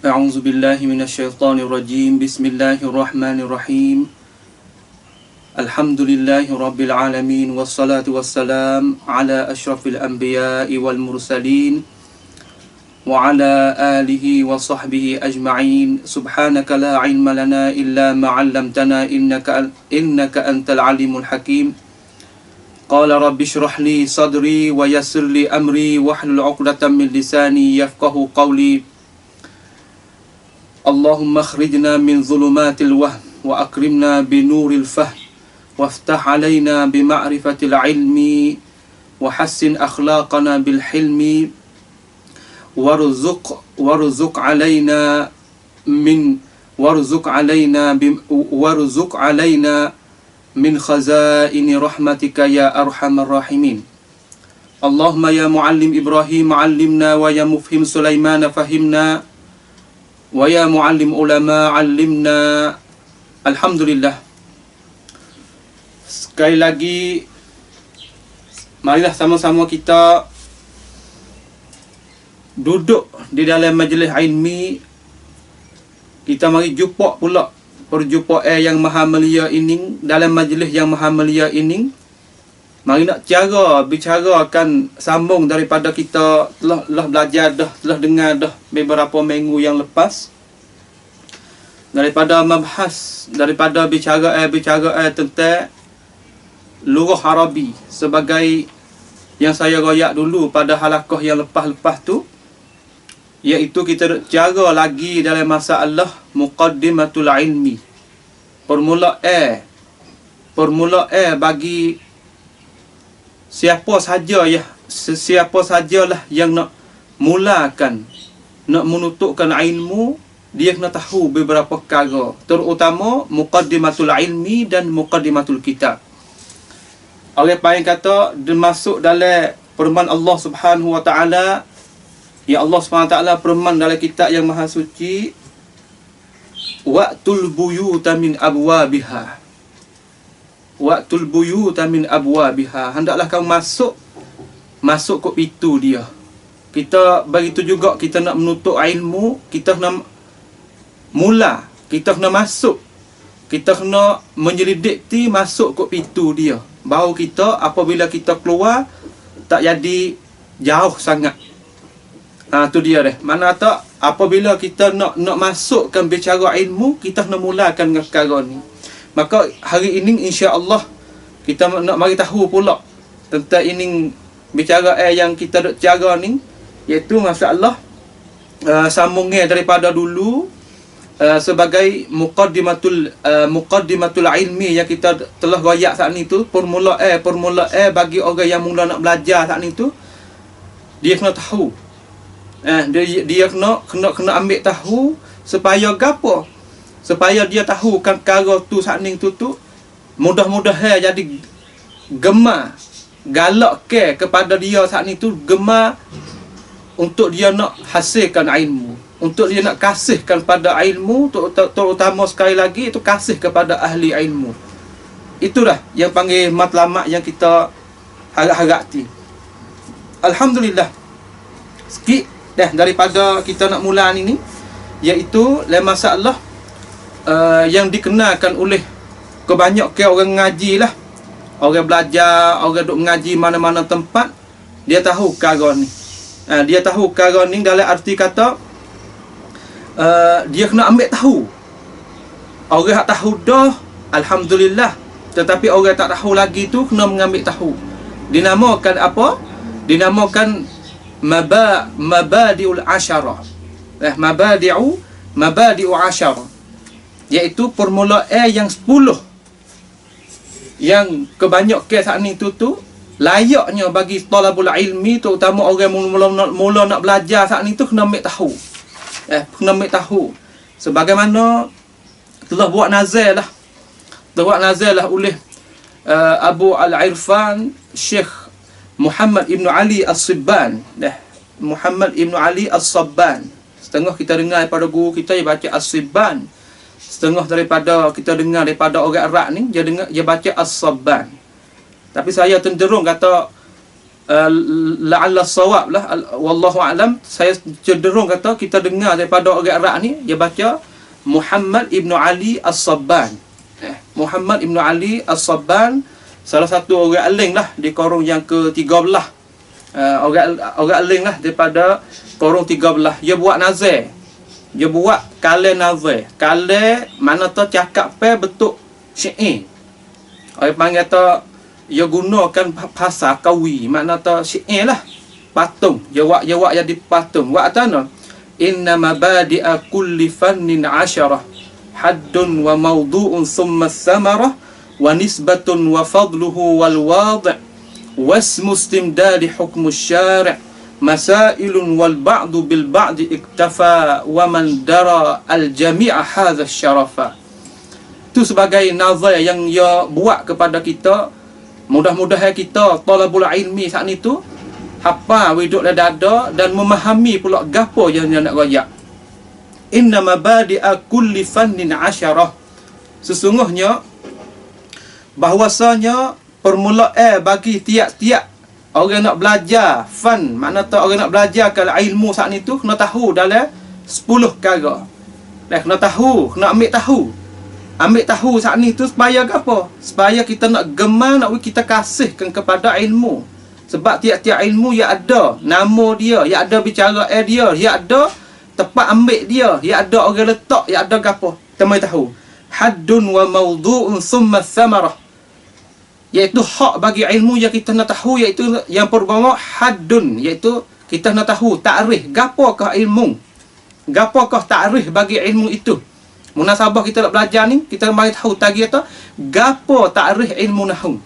أعوذ بالله من الشيطان الرجيم بسم الله الرحمن الرحيم الحمد لله رب العالمين والصلاة والسلام على أشرف الأنبياء والمرسلين وعلى آله وصحبه أجمعين سبحانك لا علم لنا إلا ما علمتنا إنك أنت العليم الحكيم قال رب اشرح لي صدري ويسر لي أمري واحلل عقدة من لساني يفقه قولي اللهم اخرجنا من ظلمات الوهم وأكرمنا بنور الفهم وافتح علينا بمعرفة العلم وحسن أخلاقنا بالحلم وارزق علينا من خزائن رحمتك يا أرحم الراحمين اللهم يا معلم إبراهيم علمنا ويا مفهم سليمان فهمنا ويا معلم ulama علمنا. Alhamdulillah. Sekali lagi marilah sama-sama kita duduk di dalam majlis ilmi. Kita mari jumpa pula perjumpaan yang maha mulia ini dalam majlis yang maha mulia ini. Mari nak bicarakan sambung daripada kita telah belajar dah, telah dengar dah beberapa minggu yang lepas. Daripada bicara tentang lugah Arabi sebagai yang saya royak dulu pada halaqah yang lepas-lepas tu, iaitu kita cara lagi dalam masalah muqaddimatul ilmi. Permulaan bagi siapa sajalah yang nak mulakan, nak menutupkan ilmu, dia kena tahu beberapa perkara, terutama muqaddimatul ilmi dan muqaddimatul kitab. Orang paling kata dia masuk dalam firman Allah Subhanahu wa taala. Ya Allah Subhanahu wa taala firman dalam kitab yang maha suci, wa'tul buyuta min abwabiha. Waqtul buyuta min abwabiha. Hendaklah kamu masuk ke pintu dia. Kita begitu juga kita nak menuntut ilmu, kita kena mula, kita kena masuk, kita kena menyelidiki masuk ke pintu dia. Baru kita apabila kita keluar tak jadi jauh sangat. Tu dia dah. Mana tak apabila kita nak masukkan bicara ilmu, kita kena mulakan dengan perkara ni. Maka hari ini insya-Allah kita nak mari tahu pula tentang ini bicara yang kita duk cara ni, iaitu masalah sambungnya daripada dulu sebagai muqaddimatul ilmi yang kita telah royak saat ni tu. Permulaan bagi orang yang mula nak belajar saat ni tu, dia kena tahu. Dia kena ambil tahu supaya gapo? Supaya dia tahu kan perkara tu saat ni tu mudah-mudahan jadi gemar galak kepada dia saat ni tu, gemar untuk dia nak hasilkan ilmu, untuk dia nak kasihkan pada ilmu, terutama sekali lagi itu kasih kepada ahli ilmu. Itulah yang panggil matlamat yang kita harap-harapti. Alhamdulillah. Sikit dah daripada kita nak mula ni, iaitu dalam masalah yang dikenalkan oleh kebanyakan orang ngaji lah. Orang belajar, orang duk ngaji mana-mana tempat, dia tahu perkara ni. Dia tahu perkara ni dalam arti kata dia kena ambil tahu. Orang yang tahu dah, alhamdulillah. Tetapi orang tak tahu lagi tu kena mengambil tahu. Dinamakan apa? Dinamakan mabadi'ul asyarah. Mabadi'u asyarah, iaitu permulaan yang 10 yang kebanyakan saat ni tu layaknya bagi talabul ilmi, terutama orang mula nak belajar saat ni tu kena ambil tahu. Kena ambil tahu sebagaimana telah buat nazal lah oleh Abu Al-Irfan Syekh Muhammad Ibn Ali As-Sibban. Muhammad Ibn Ali As-Sabban. Setengah kita dengar daripada guru kita yang baca As-Sibban, setengah daripada kita dengar daripada orang Arab ni dia baca As-Sabban. Tapi saya cenderung kata la'alla sawab lah, wallahu alam, saya cenderung kata kita dengar daripada orang Arab ni, dia baca Muhammad ibnu Ali As-Sabban. Muhammad ibnu Ali As-Sabban, salah satu orang alim lah di korong yang ke-13. Orang alim lah daripada korong 13. Dia buat nazar. Dia buat kalam nazar. Kalam mana tu cakap bentuk syair. Orang panggil tu, dia gunakan bahasa kawi, makna tu syair lah. Patung. Dia buat jadi patung. Buat tanah. Inna mabadi'a kulli fannin 'asharah. Haddun wa mawdu'un thumma samarah. Wa nisbatun wa fadluhu wal wadi'. Wasmu istimdadi hukmu syari'. Masailun wal ba'du bil ba'di iktafa. Wa man dara al jami'a hadha syarafa. Itu sebagai nazar yang ia buat kepada kita. Mudah-mudahan kita talabul ilmi saat ni tu hafal widuk dalam dada dan memahami pula gapo yang dia nak royak. Inna mabadi'a kulli fannin 'asharah. Sesungguhnya bahwasanya permulaan bagi tiap-tiap orang nak belajar fan, makna tu orang nak belajar kalau ilmu saat ni tu kena tahu dalam 10 perkara. Dah kena tahu, kena ambil tahu. Ambil tahu saat ni tu supaya apa? Supaya kita nak gemar, nak kita kasihkan kepada ilmu. Sebab tiap-tiap ilmu yang ada nama dia, yang ada bicara dia, yang ada tempat ambil dia, yang ada orang letak, yang ada apa. Kita mahu tahu. Haddun wa mawdu'un thumma samarah. Iaitu hak bagi ilmu yang kita nak tahu, iaitu yang pertama haddun, iaitu kita nak tahu takrif, gapokah ilmu? Gapokah takrif bagi ilmu itu? Munasabah kita nak belajar ni, kita mari tahu tadi kata gapo takrif ilmu nahwu.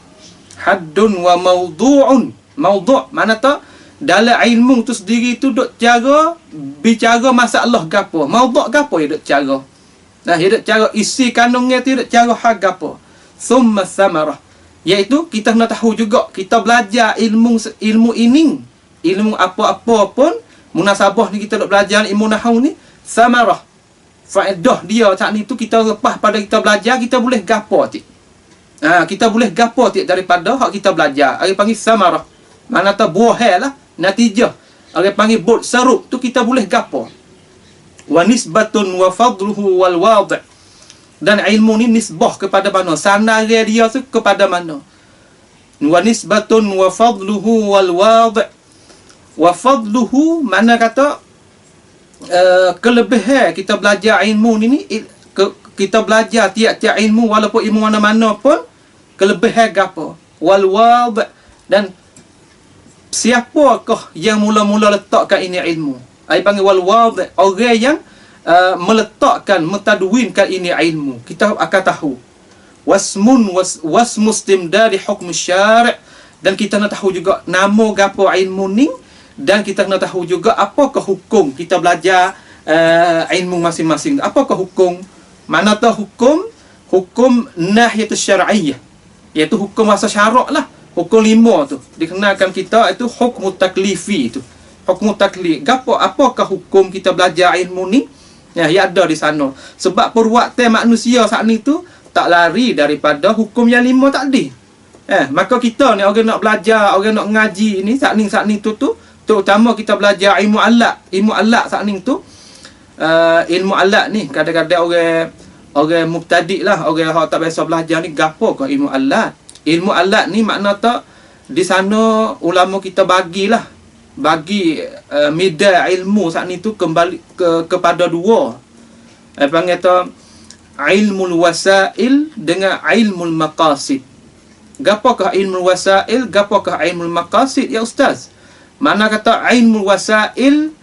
Haddun wa mawdu'un. Mawdu' mana tu dalam ilmu tu sendiri tu duk cara bicara masalah gapo. Mawdu' gapo ya duk cara. Nah, ya duk cara isi kandungnya tu duk cara hak gapo. Thumma samarah. Iaitu kita nak tahu juga, kita belajar ilmu ini, ilmu apa-apa pun munasabah ni kita nak belajar ilmu nahwu ni, samarah. Faedah dia saat ni tu kita lepas pada kita belajar, kita boleh gapo tik. Kita boleh gapo tik daripada hak kita belajar. Orang panggil samarah. Mana tu buah lah, natijah. Orang panggil bud sarup tu kita boleh gapo. Wa nisbatun wa fadluhu wal wadi'. Dan ilmu ni nisbah kepada mana? Sanad dia tu kepada mana? Wa nisbatun wa fadluhu wal wadi'. Wa fadluhu mana kata kelebihan kita belajar ilmu ni, kita belajar tiap-tiap ilmu walaupun ilmu mana-mana pun kelebihan gapo wal wad'. Dan siapakah yang mula-mula letakkan ini ilmu? Ai panggil wal wad', orang yang meletakkan, mentadwinkan ini ilmu. Kita akan tahu wasmu istimdadi hukm syari'. Dan kita nak tahu juga nama gapo ilmu ni. Dan kita kena tahu juga apakah hukum kita belajar ilmu masing-masing. Apakah hukum? Mana tu hukum? Hukum nahiyat syar'iyyah. Iaitu hukum bahasa syarak lah. Hukum 5 tu. Dikenakan kita itu hukum taklifi tu. Hukum taklif. Apakah hukum kita belajar ilmu ni? Ya, yang ada di sana. Sebab perbuatan manusia saat ni tu tak lari daripada hukum yang 5 tadi. Maka kita ni orang nak belajar, orang nak ngaji ni saat ni tu terutama kita belajar ilmu alat. Ilmu alat saat ni tu ilmu alat ni kadang-kadang orang mubtadi lah, orang yang tak biasa belajar ni gapo ke ilmu alat. Ilmu alat ni makna tak di sana ulama kita bagi media ilmu saat ni tu kembali kepada dua. Panggil tu ilmul wasail dengan ilmul maqasid. Gapokah ilmul wasail, gapokah ilmul maqasid ya ustaz? Mana kata ilmu wasail,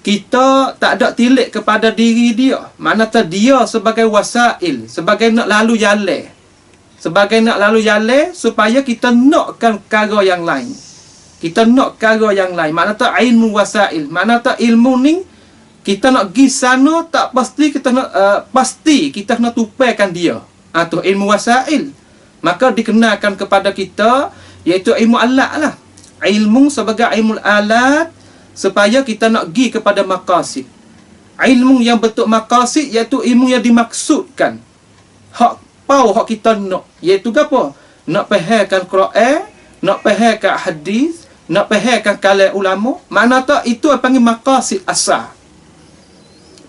kita tak ada tilik kepada diri dia. Mana kata dia sebagai wasail, sebagai nak lalu jalan. Sebagai nak lalu jalan supaya kita nakkan perkara yang lain. Kita nak perkara yang lain. Mana kata ilmu wasail. Mana kata ilmu ni kita nak pergi sana tak pasti kita nak pasti kita kena tupaikan dia. Tu ilmu wasail. Maka dikenakan kepada kita iaitu ilmu alat lah. Ilmu sebagai ilmu alat supaya kita nak pergi kepada maqasid. Ilmu yang bentuk maqasid iaitu ilmu yang dimaksudkan. Hak kita nak iaitu apa? Nak fahamkan Quran, nak fahamkan hadis, nak fahamkan kalam ulama, mana tak itu apa panggil maqasid asal.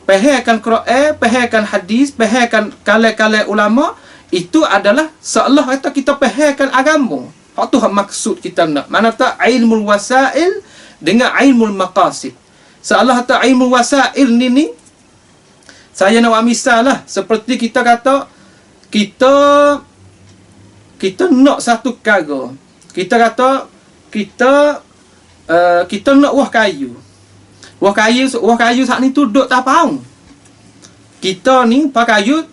Fahamkan Quran, fahamkan hadis, fahamkan kalam-kalam ulama, itu adalah seolah kata kita fahamkan agama. Hak tu hak maksud kita nak. Mana tak ilmu wasail dengan ilmu maqasid. Seolah kata ilmu wasail ni saya nak buat misal lah, seperti kita kata kita nak satu perkara. Kita kata kita nak wah kayu. Wah kayu saat ni tu duk tak faham. Kita ni pakai kayu,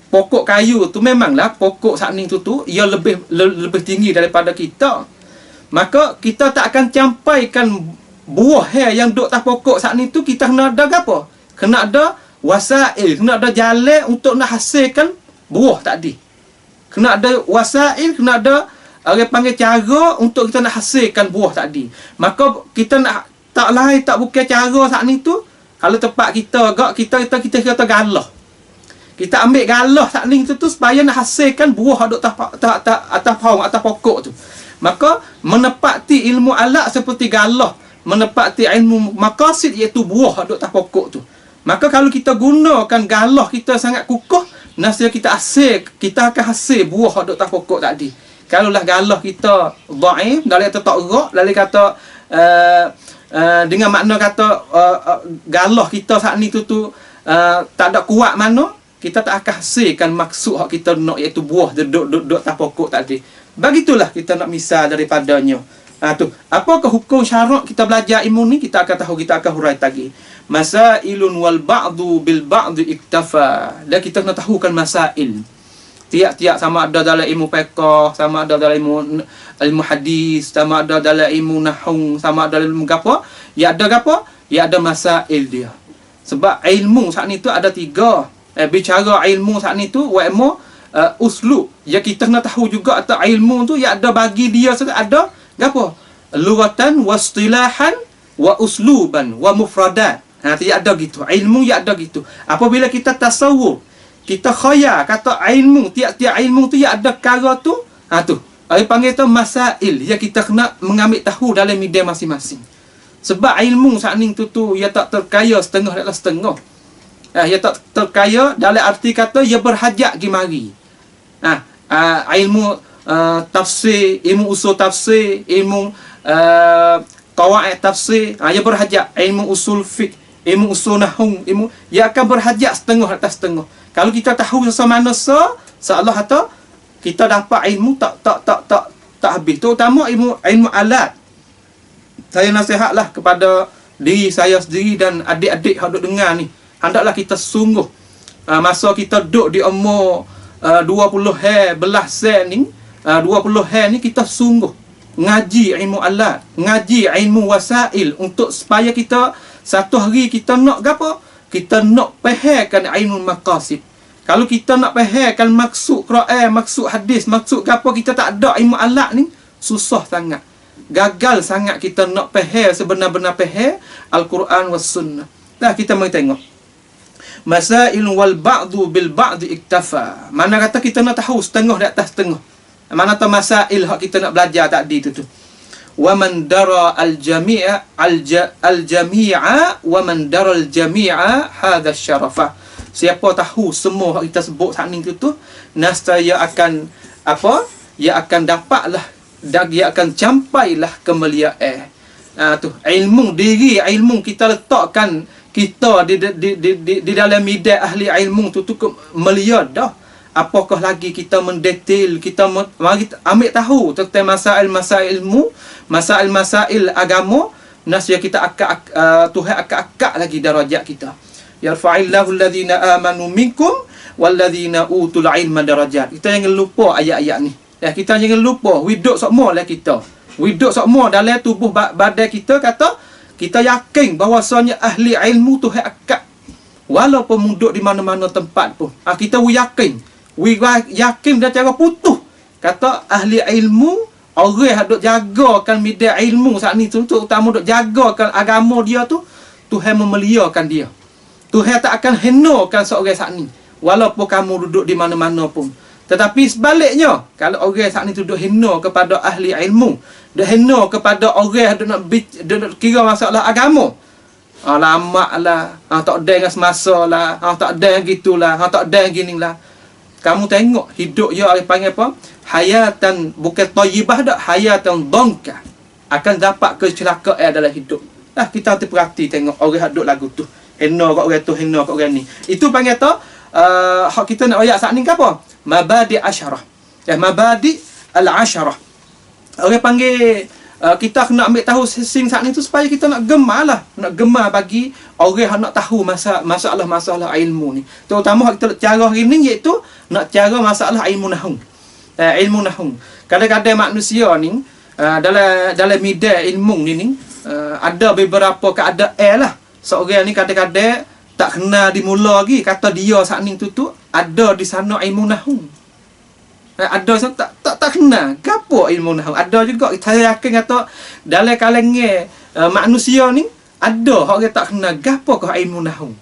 pokok kayu tu memanglah pokok saat ni tu ia lebih tinggi daripada kita. Maka kita tak akan campaikan buah yang duk tak pokok saat ni tu. Kita kena ada apa? Kena ada wasail, kena ada jalan untuk nak hasilkan buah tadi. Kena ada wasail, kena ada orang panggil cara untuk kita nak hasilkan buah tadi. Maka kita nak tak lain tak bukan cara saat ni tu. Kalau tempat kita agak kita kata galah. Kita ambil galah saat ni tu supaya nak hasilkan buah duk atas pohon, atas pokok tu. Maka menepati ilmu alat seperti galah, menepati ilmu maqasid iaitu buah duk atas pokok tu. Maka kalau kita gunakan galah kita sangat kukuh, nasib kita akan hasil buah duk atas pokok tadi. Kalaulah galah kita dhaif, dalam kata tak erat, lalu kata dengan makna kata galah kita saat ni tu tak ada kuat mana, kita tak akan hasilkan maksud hak kita nak iaitu buah duduk atas pokok tadi. Begitulah kita nak misal daripadanya. Tu. Apakah hukum syarak kita belajar ilmu ni? Kita akan tahu, kita akan hurai lagi. Masailun wal ba'du bil ba'du iktafa. Dan kita nak tahukan masail. Tiap-tiap sama ada dalam ilmu fiqh, sama ada dalam ilmu hadis, sama ada dalam ilmu nahwu, sama ada dalam ilmu apa? Ya ada apa? Ya ada masail dia. Sebab ilmu saat ni tu ada 3. Bicara ilmu saat ni tu ilmu uslub. Ya kita kena tahu juga atau ilmu tu ya ada bagi dia ada apa? Lughatan wa istilahan wa usluban wa mufradat. Ya ada gitu. Ilmu ya ada gitu. Apabila kita tasawuf, kita khayal kata ilmu, tiap-tiap ilmu tu ya ada perkara tu. Tu. Dia panggil tu masail. Ya kita kena mengambil tahu dalam media masing-masing. Sebab ilmu saat ni tu ia tak terkaya setengah dalam setengah. Ia tak terkaya dalam arti kata ia berhajat pergi mari. Ilmu tafsir, ilmu usul tafsir, ilmu qawaid tafsir, ia berhajat. Ilmu usul fiqh, ilmu usul nahwu, ia akan berhajat setengah atas setengah. Kalau kita tahu sesamana seolah kata kita dapat ilmu tak habis. Terutama ilmu alat. Saya nasihatlah kepada diri saya sendiri dan adik-adik yang duk dengar ni, hendaklah kita sungguh masa kita duduk di umur 20 belah sen ni, 20 ni kita sungguh ngaji ilmu alat, ngaji ilmu wasail untuk supaya kita satu hari kita nak apa? Kita nak fahamkan ilmu maqasid. Kalau kita nak fahamkan maksud Quran, maksud hadis, maksud apa, kita tak ada ilmu alat ni, susah sangat. Gagal sangat kita nak faham sebenar-benar faham Al-Quran was sunnah. Kita mari tengok. Masail wal ba'du bil ba'di iktafa. Mana kata kita nak tahu setengah di atas setengah. Mana tahu masail hak kita nak belajar tadi tu. Wa man dara al jami'a al jami'a wa man dara al jami'a hadha syarafah. Siapa tahu semua hak kita sebut saat ni tu, nescaya akan apa? Ia akan dapatlah dan ia akan campailah kemuliaan. Tu ilmu diri, ilmu kita letakkan kita di dalam media ahli ilmu tu mulia dah. Apakah lagi kita mendetail, kita mari ambil tahu tentang masail ilmu, masail agama, nasya kita Tuhan akan akak lagi darajat kita. Yarfa'illahu alladhina amanu minkum walladhina utul ilma darajat. Kita jangan lupa ayat-ayat ni. Kita jangan lupa hidup semua lah kita. Hidup semua dalam tubuh badan kita, kata kita yakin bahawasanya ahli ilmu tu akak. Walaupun duduk di mana-mana tempat pun. Kita yakin. Yakin dah cara putus. Kata ahli ilmu, orang yang duk jagakan media ilmu saat ni tu, terutama duk jagakan agama dia tu, Tuhan memeliakan dia. Tuhan tak akan henakan seorang saat ni. Walaupun kamu duduk di mana-mana pun. Tetapi sebaliknya, kalau orang saat ni tu duk hina kepada ahli ilmu, duk hina kepada orang duk nak kira masalah agama, lama lah, tak ada yang semasa lah, tak ada yang gitulah, tak ada yang gini lah. Kamu tengok hidup dia orang panggil apa? Hayatan, bukan thayyibah dak, hayatan dhanka. Akan dapat kecelakaan dalam hidup. Kita perhati tengok orang duk lagu tu. Hina kat orang tu, hina kat orang ni. Itu panggil tu hak kita nak ayat saat ni ke apa? Mabadi asyarah. Mabadi al-asyarah. Orang panggil kita kena ambil tahu sing saat ni tu supaya kita nak gemar lah. Nak gemar bagi orang yang nak tahu masalah ilmu ni. Terutama kita cara hari ni iaitu nak cara masalah ilmu nahwu. Ilmu nahwu. Kadang-kadang manusia ni dalam media ilmu ni ada beberapa keadaan lah. Seorang ni kadang-kadang tak kenal dimula lagi, kata dia saat ni tu ada di sana ilmu nahwu. Ada tak kenal gapo ilmu nahwu. Ada juga saya yakin kata dalam kalangan manusia ni ada orang tak kenal gapo ke ilmu nahwu.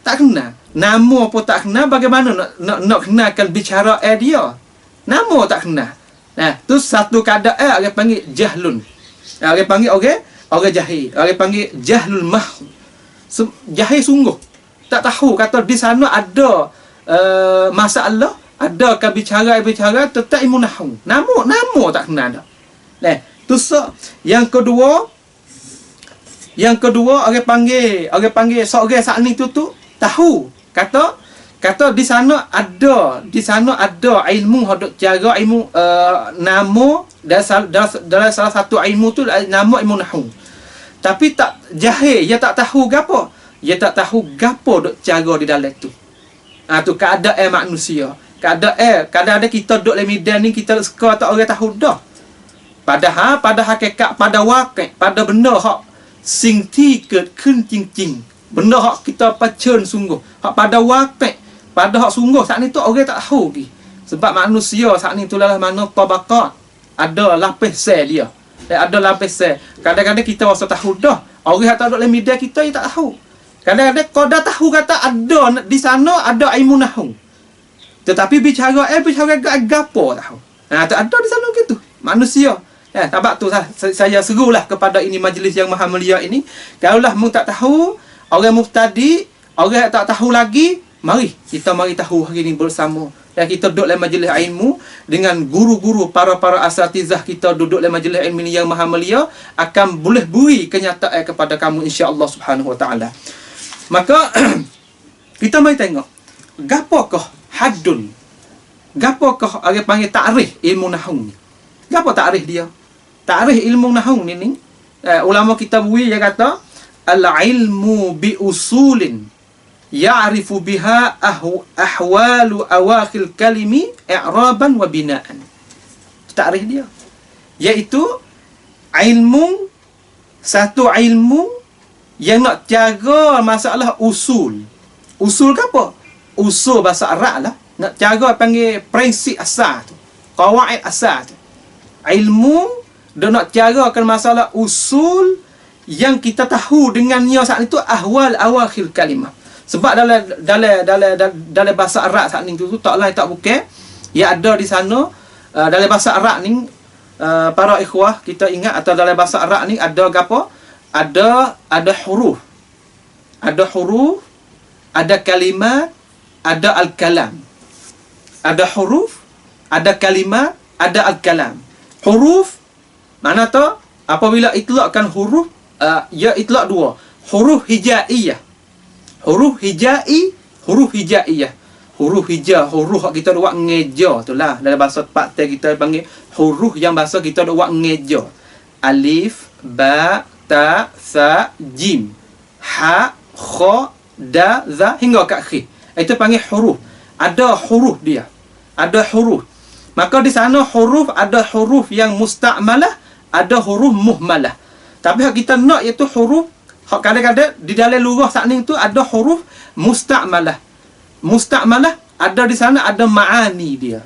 Tak kenal. Nama pun tak kenal, bagaimana nak kenalkan bicara dia. Nama tak kenal. Tu satu keadaan orang panggil jahlun. Orang panggil orang jahil. Orang panggil jahlul mahw. Jahil sungguh. Tak tahu kata di sana ada masalah, ada ke bicara tentang ilmu nahwu. Nama tak kenal dah. Tu yang kedua orang panggil seorang saat ni tu tahu kata di sana ada ilmu hadut cara ilmu nama dalam salah satu ilmu tu nama ilmu nahwu. Tapi tak jahil, dia tak tahu gapo. Dia tak tahu gapo duk cara di dalam tu. Tu keadaan manusia. Kadang-kadang kita duduk dalam medan ni kita suka tak orang tahu dah. Padahal pada hakikat, pada wakil, pada benda hak sing ti ket kun cing-cing. Benda hak kita pacun sungguh. Hak pada wakil, pada hak sungguh saat ni tu orang tak tahu lagi. Sebab manusia saat ni tu adalah mana tabaqat. Ada lapis sel dia. Ada lapis sel. Kadang-kadang kita rasa tahu dah. Orang yang tak duduk dalam media kita, dia tak tahu. Kadang-kadang kau dah tahu kata ada di sana ada ilmu nahwu. Tetapi bicara gapo tahu. Tak ada di sana gitu. Manusia. Sebab tu saya serulah kepada ini majlis yang maha mulia ini. Kalaulah mu tak tahu, orang mubtadi, orang yang tak tahu lagi, mari kita tahu hari ini bersama. Kita duduk dalam majlis ilmu dengan guru-guru para asatizah kita duduk dalam majlis ilmu ini yang maha mulia akan boleh beri kenyataan kepada kamu insya-Allah Subhanahu wa taala. Maka kita mari tengok gapokah haddun, gapokah orang panggil takrif ilmu nahwu ni. Gapo takrif dia? Takrif ilmu nahwu ni ulama kita beri dia kata al-ilmu bi usulin ya'rifu biha ahwalu awakhil kalimi i'raban wa bina'an. Takrif dia iaitu satu ilmu yang nak jaga masalah usul. Usul ke apa? Usul bahasa Arab lah. Nak jaga panggil prinsip asal tu, qawaid asal tu. Ilmu dia nak jagakan masalah usul yang kita tahu dengannya saat itu ahwal awakhil kalimah. Sebab dalam bahasa Arab saat ni tu tak lain tak bukan, ia ada di sana dalam bahasa Arab ni para ikhwah kita ingat atau dalam bahasa Arab ni ada gapo? Ada huruf. Ada huruf, ada kalimat, ada al-kalam. Ada huruf, ada kalimat, ada al-kalam. Huruf mana tu? Apabila itlaqkan huruf, ia itlaq dua. Huruf hijaiyah. Huruf hijaiyah. Huruf hijah, huruf kita ada buat ngeja tu lah. Dalam bahasa Pakte kita panggil huruf yang bahasa kita ada buat ngeja. Alif, ba, ta, sa, jim, ha, kha, da, za hingga ke akhir. Itu panggil huruf. Ada huruf dia. Ada huruf. Maka di sana huruf ada huruf yang musta'malah, ada huruf muhmalah. Tapi hak kita nak iaitu huruf hak kadang-kadang di dalam lugah saat ni tu ada huruf musta'malah. Musta'malah ada di sana ada ma'ani dia.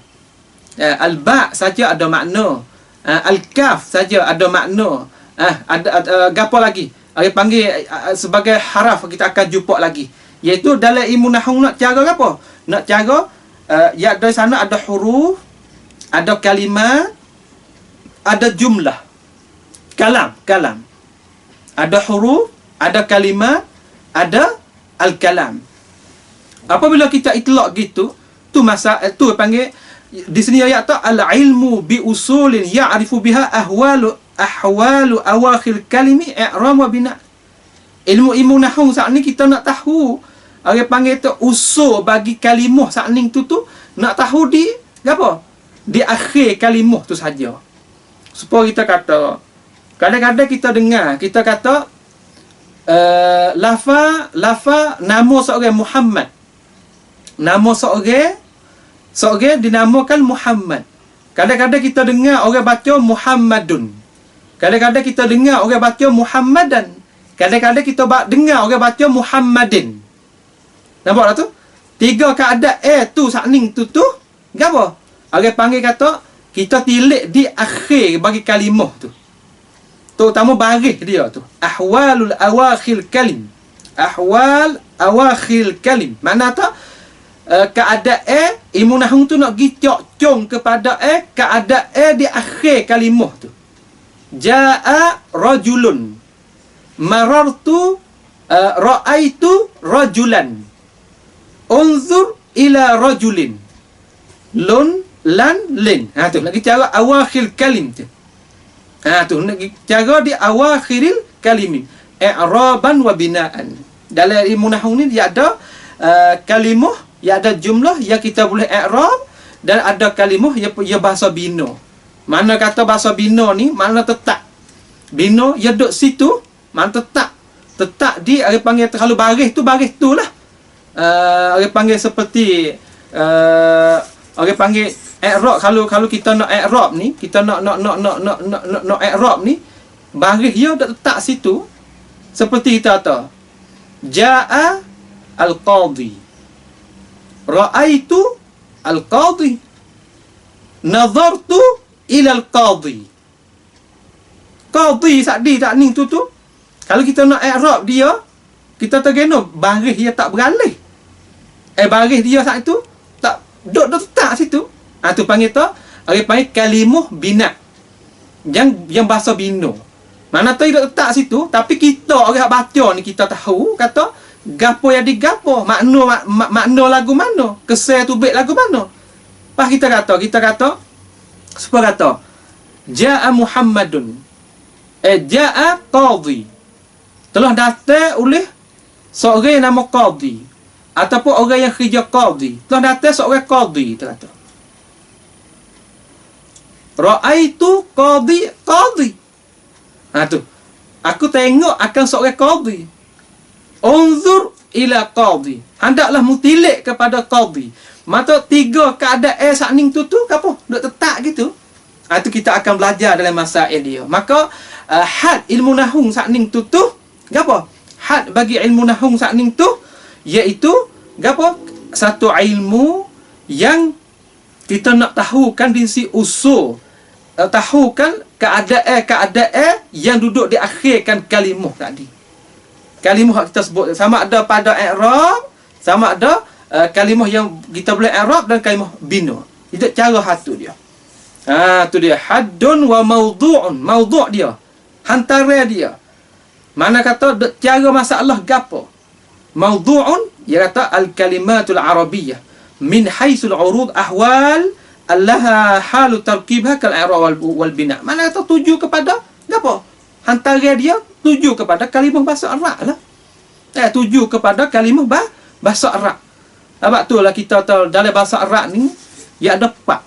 Al-ba' saja ada makna. Al-kaf saja ada makna. Ada gapo lagi? Dia panggil sebagai haraf kita akan jumpa lagi. Iaitu dalam ilmu nahwu nak cara apa? Nak cara ya dari sana ada huruf, ada kalimat, ada jumlah. Kalam. Ada huruf, ada kalimat, ada al-kalam. Apabila kita itlaq gitu, tu panggil di sini ayat tu al-ilmu bi usulin ya'rifu biha ahwalu awakhir kalimi i'ram wa bina. Ilmu nahwu saat ni kita nak tahu, orang panggil tu usul bagi kalimah saat ni tu nak tahu di apa? Di akhir kalimah tu saja. Supaya kita kata, kadang-kadang kita dengar, kita kata lafa nama seorang Muhammad. Nama seorang dinamakan Muhammad. Kadang-kadang kita dengar orang baca Muhammadun. Kadang-kadang kita dengar orang baca Muhammadan. Kadang-kadang kita dengar orang baca Muhammadin. Nampak tak tu? Tiga keadaan tu sakning tu apa? Orang panggil kata kita tilik di akhir bagi kalimah tu. Terutama baris dia tu. Ahwalul awakhir kalim. Ahwal awakhir kalim. Mana tu? Keadaan ilmu nahwu tu nak pergi cong kepada keadaan di akhir kalimah tu. Jaa rajulun, marartu ra'aitu rajulan, unzur ila rajulin, lun lan lin. Tu lagi cara awakhir kalim tu. Tu lagi cara di awakhiril kalimin, i'raban wa binaan. Dalam ilmu nahwu ni dia ada kalimah, ya ada jumlah yang kita boleh i'rab, dan ada kalimah ya bahasa bina. Mana kata bahasa bina ni mana tetap. Bina ya duduk situ, mana tetap. Tetap di orang panggil kalau baris tu lah. Orang panggil seperti orang panggil i'rab. Kalau kita nak i'rab ni, kita nak i'rab ni, baris dia dah tetap situ. Seperti kita kata jaa al-qadhi, ra'aitu al-qadhi, nazartu ila al-qadhi. Qadhi sakdi tak ning tu. Kalau kita nak i'rab dia, kita terkena baris dia tak beralih. Baris dia saat itu tak duduk tetap situ. Tu panggil tu, orang panggil kalimah bina. Yang bahasa bina. Mana tu duduk tetap situ, tapi kita orang baca ni kita tahu kata gapo yang digapo, makna lagu mana, kesal tu baik lagu mana. Pas kita kata supaya kata jaa Muhammadun, jaa qadhi, telah datang oleh seorang nama qadhi, ataupun orang yang kerja qadhi, telah datang seorang qadhi. Kita kata ra'aitu qadhi. Tu aku tengok akan seorang qadhi. Unzur ila qadhi, hendaklah mutilik kepada qadhi. Maka tiga keadaan sakning tu apa? Duk tetap gitu. Tu kita akan belajar dalam masail dia. Maka had ilmu nahwu sakning tu gapo? Had bagi ilmu nahwu sakning tu iaitu gapo? Satu ilmu yang kita nak tahukan di si usul, tahukan keadaan yang duduk di akhirkan kalimah tadi. Kalimah kita sebut sama ada pada i'rab, sama ada kalimah yang kita boleh i'rab dan kalimah bina. Itu cara satu dia. Tu dia haddun wa mawdu'un. Mawdu' dia, hantara dia. Mana kata cara masalah gapo? Mawdu'un dia kata al-kalimatul arabiyyah min haitsul urud ahwal allaha halu tarkibha kal i'rab wal bina. Mana kata tuju kepada gapo? Hantara dia tuju kepada kalimah bahasa Arab lah. Tuju kepada kalimah bahasa Arab. Sebab tu lah kita tahu dalam bahasa Arab ni ya ada empat.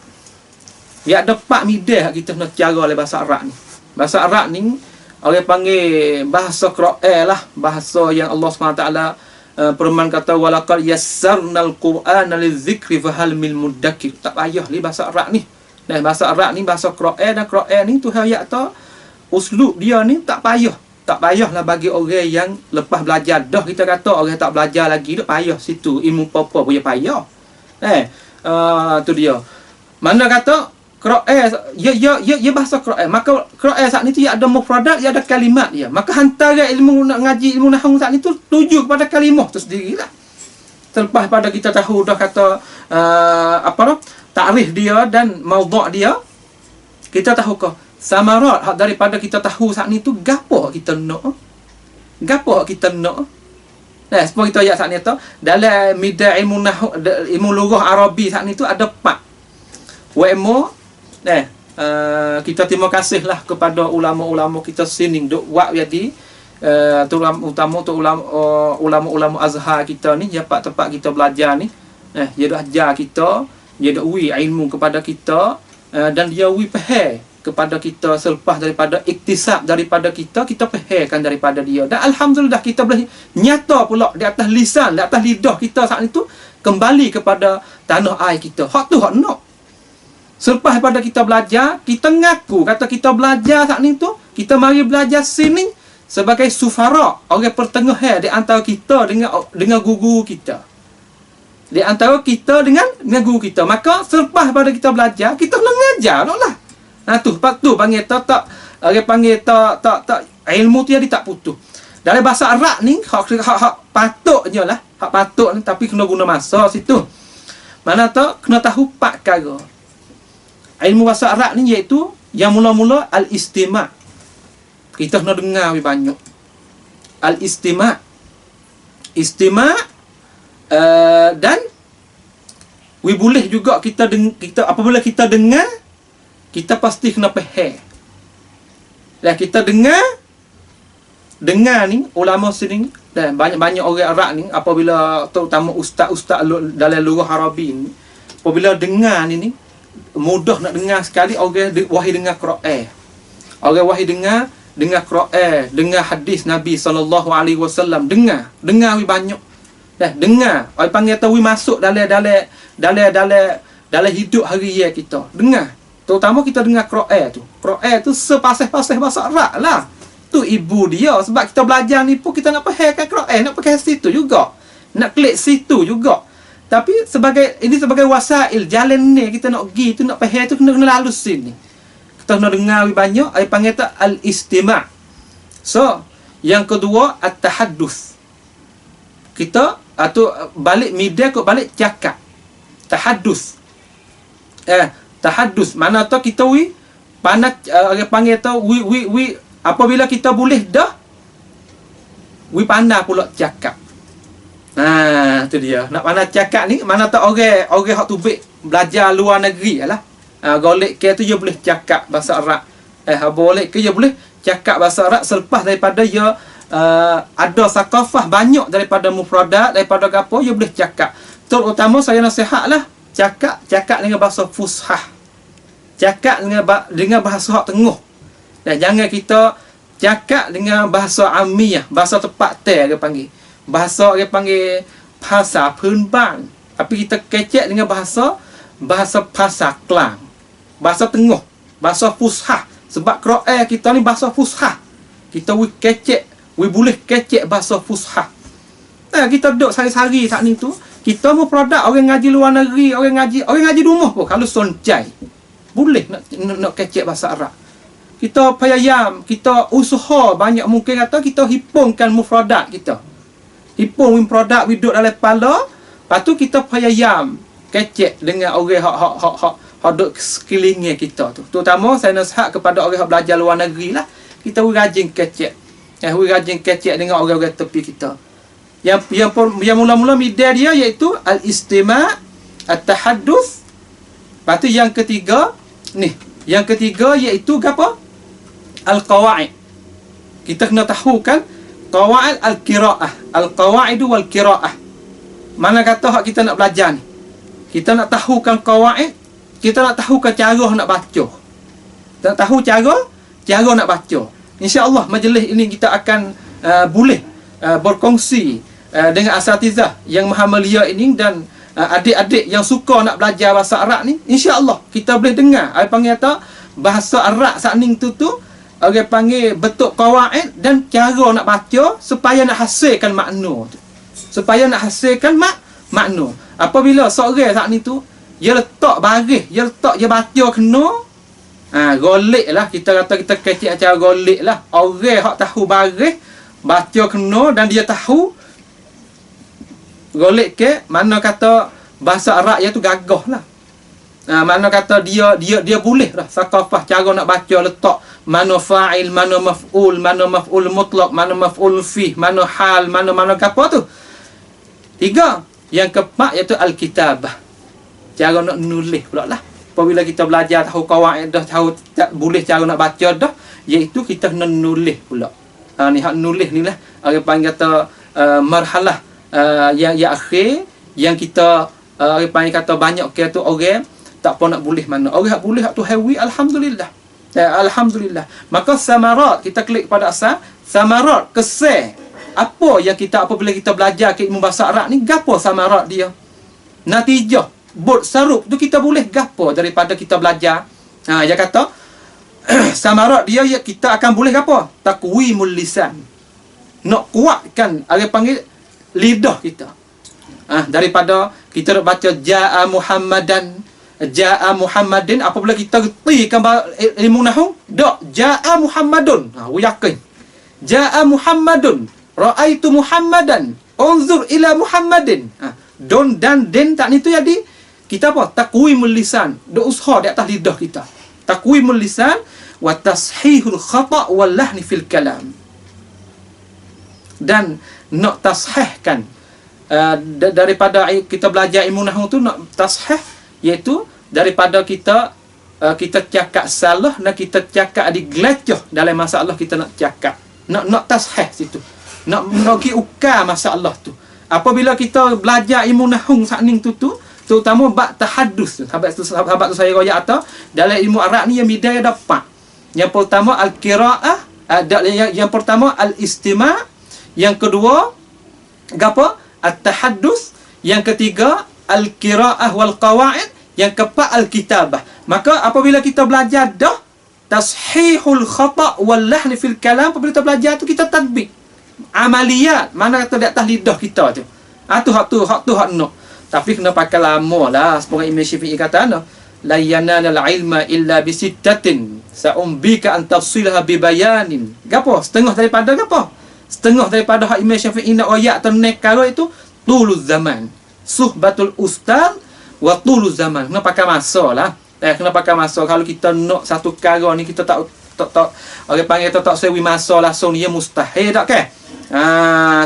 Ya ada empat midah kita nak cara oleh bahasa Arab ni. Bahasa Arab ni orang panggil bahasa Quran lah, bahasa yang Allah SWT firman kata walaqad yassarnal Qur'ana lidzikri fahal min muddakir. Tak payah ni bahasa Arab ni. Nah, bahasa Arab ni bahasa Quran, dan Quran ni tu ayat tu uslub dia ni tak payahlah bagi orang yang lepas belajar dah. Kita kata orang tak belajar lagi tak payah situ ilmu apa-apa punya payah. Tu dia. Mana kata Quran ya bahasa Quran. Maka Quran saat ni tu ya ada mufradat, ya ada kalimat dia. Maka antara ilmu nak ngaji ilmu nahwu saat ni tu tuju kepada kalimah tu sendirilah. Selepas pada kita tahu dah kata takrif dia dan maudhu' dia, kita tahu ke samarat hak daripada kita tahu saat ni tu gapo hak kita nak. Gapo hak kita nak. Nah, sebab kita ayat saat ni tu dalam midah ilmu nahwu, ilmu lughah Arabi saat ni tu ada 4. Ilmu kita terima kasihlah kepada ulama-ulama kita sini duk buat jadi terutama untuk ulama-ulama Azhar kita ni, tempat kita belajar ni. Dia dah ajar kita, dia dah ui ilmu kepada kita, dan dia ui faham kepada kita selepas daripada iktisab daripada kita fahamkan daripada dia. Dan alhamdulillah kita boleh nyata pula di atas lisan, di atas lidah kita saat itu kembali kepada tanah air kita. Hak tu hak nak. Selepas daripada kita belajar, kita ngaku kata kita belajar saat ni tu, kita mari belajar sini sebagai sufara, orang pertengahan di antara kita dengan guru kita. Di antara kita dengan guru kita. Maka selepas pada kita belajar, kita nak mengajar lah. Nah tu panggil tak orang panggil tak ilmu tu jadi tak putus. Dalam bahasa Arab ni hak patutnya lah, hak patut ni, tapi kena guna masa situ. Mana tak kena tahu 4 perkara. Ilmu bahasa Arab ni iaitu yang mula-mula al-istima'. Kita kena dengar lebih banyak. Al-istima'. Istima' dan boleh juga kita apabila kita dengar, kita pasti kena faham. Lah kita dengar ni ulama sini dan banyak-banyak orang Arab ni, apabila terutama ustaz-ustaz dalam lughah Arabi ni, apabila dengar ni mudah nak dengar sekali. Orang wahai dengar Quran. Orang wahai dengar Quran, dengar hadis Nabi SAW, dengar lebih banyak. Dah dengar, ai panggil tahu masuk dalam hidup harian kita. Dengar. Terutama kita dengar Quran tu. Quran tu sepasih-pasih bahasa Arab lah. Tu ibu dia, sebab kita belajar ni pun kita nak fahamkan Quran, nak pakai situ juga. Nak klik situ juga. Tapi sebagai wasail jalan ni kita nak pergi tu, nak faham tu kena lalu sini. Kita nak dengar lebih banyak, ai panggil tak al-istima'. So, yang kedua at-tahaddus. Kita atau balik media kok balik cakap. Tahaddus. Tahaddus mana tu kita orang panggil tu apabila kita boleh dah pandai pula cakap. Tu dia. Nak pandai cakap ni mana tu orang hak tubik belajar luar negeri lah. Golek ke tu dia boleh cakap bahasa Arab. Boleh ke dia boleh cakap bahasa Arab selepas daripada dia ada sakafah banyak daripada mufradat, daripada apa dia boleh cakap. Terutama saya nasihatlah cakap dengan bahasa fushah. Cakap dengan bahasa hak tengah. Dan jangan kita cakap dengan bahasa amiyah, bahasa tepat dia panggil. Bahasa dia panggil bahasa Penbang. Tapi kita kecek dengan bahasa Klang. Bahasa tengah, bahasa fushah. Sebab Quran kita ni bahasa fushah. Kita kecek, boleh kecek bahasa fushah. Kita duduk sehari-hari saat ni tu, kita mau produk orang ngaji luar negeri, orang ngaji rumah pun kalau soncai. Boleh nak kecek bahasa Arab. Kita payayam, kita usaha banyak mungkin kata kita hipungkan mufradat kita. Hipung mufradat duduk dalam kepala, lepas tu kita payayam kecek dengan orang hak duduk sekelilingnya kita tu. Terutama saya nasihat kepada orang yang belajar luar negeri lah. Kita rajin kecek. Rajin kecek dengan orang-orang tepi kita. Yang mula-mula media dia iaitu al-istima', at-tahaddus. Lepas tu yang ketiga iaitu apa? Al-qawaid. Kita kena tahu kan qawaid al-qiraah. Al-qawaidu wal qiraah. Mana kata hak kita nak belajar ni? Kita nak tahukan qawaid, kita nak tahukan cara nak baca. Kita nak tahu cara nak baca. Insya-Allah majlis ini kita akan boleh berkongsi dengan asatizah yang maha mulia ini dan adik-adik yang suka nak belajar bahasa Arab ni, insya-Allah kita boleh dengar. Ai panggil tak bahasa Arab saat ni tu orang panggil betul qawaid dan cara nak baca supaya nak hasilkan makna tu. Supaya nak hasilkan makna. Apabila seorang saat ni tu dia letak baris, dia baca kena, golek lah, kita kata kita kecek acara golek lah. Orang hak tahu baris baca kena dan dia tahu Golek ke mana kata bahasa Arab iaitu gagah lah. Mana kata dia boleh dah sakafah cara nak baca letak mana fa'il, mana maf'ul mutlaq, mana maf'ul fih, mana hal, mana apa tu. 3. Yang keempat iaitu al-kitabah. Cara nak nulis pula lah. Apabila kita belajar tahu qawaid dah, tahu boleh cara nak baca dah, iaitu kita nak nulis pula. Ni hak nulis ni lah orang panggil kata marhalah yang akhir yang kita orang panggil kata banyak ke tu orang tak apa nak boleh mana. Orang hak boleh hak tu hewi, alhamdulillah. Alhamdulillah. Maka samarat, kita klik pada asal samarat, kesan. Apa yang kita apabila kita belajar ke ilmu bahasa Arab ni, gapo samarat dia? Natijah, bot sarup tu kita boleh gapo daripada kita belajar. Dia kata samarat dia ya kita akan boleh gapo? Taqwimul lisan. Nak kuatkan orang panggil lidah kita. Daripada kita nak baca jaa Muhammadin, apabila kita retikan ilmu nahwu, dak jaa Muhammadun. Yakin. Jaa Muhammadun, raaitu Muhammadan, unzur ila Muhammadin. Don dan den tak ni tu jadi kita apa? Taqwimul lisan. Dak usaha di atas lidah kita. Taqwimul lisan wa tashihul khata' wal lahni fil kalam. Dan nak tashihkan daripada kita belajar ilmu nahwu tu, nak tashih iaitu daripada kita cakap salah dan kita cakap ada gelecah dalam masalah kita nak cakap. Nak tashih situ. Nak pergi ukar masalah tu. Apabila kita belajar ilmu nahwu sakning tu terutama bab tahaddus. Sahabat tu saya royak atau dalam ilmu Arab ni yang bidaya dapat. Yang pertama al-qiraah, yang pertama al-istima', yang kedua gapo? At-tahaddus, yang ketiga al-qiraah wal qawaid, yang keempat al-kitabah. Maka apabila kita belajar dah tashihul khata' wal lahn fil kalam, apabila kita belajar tu kita tatbik amaliyat mana kata di atas lidah kita tu. Hak nak. Tapi kena pakai lama lah. Semoga Imam Syafi'i kata la yanalal ilma illa bisittatin sa'umbika an tafsilha bi bayanin. Gapo? Setengah daripada gapo? Setengah daripada hak Imam Syafi'i nak royak tenek kalau itu tuluz zaman. Suhbatul ustaz wa tuluz zaman. Kena pakai masa lah. Kena pakai masa. Kalau kita nak satu perkara ni kita tak orang panggil tak sewi masa langsung ni, mustahil tak ke?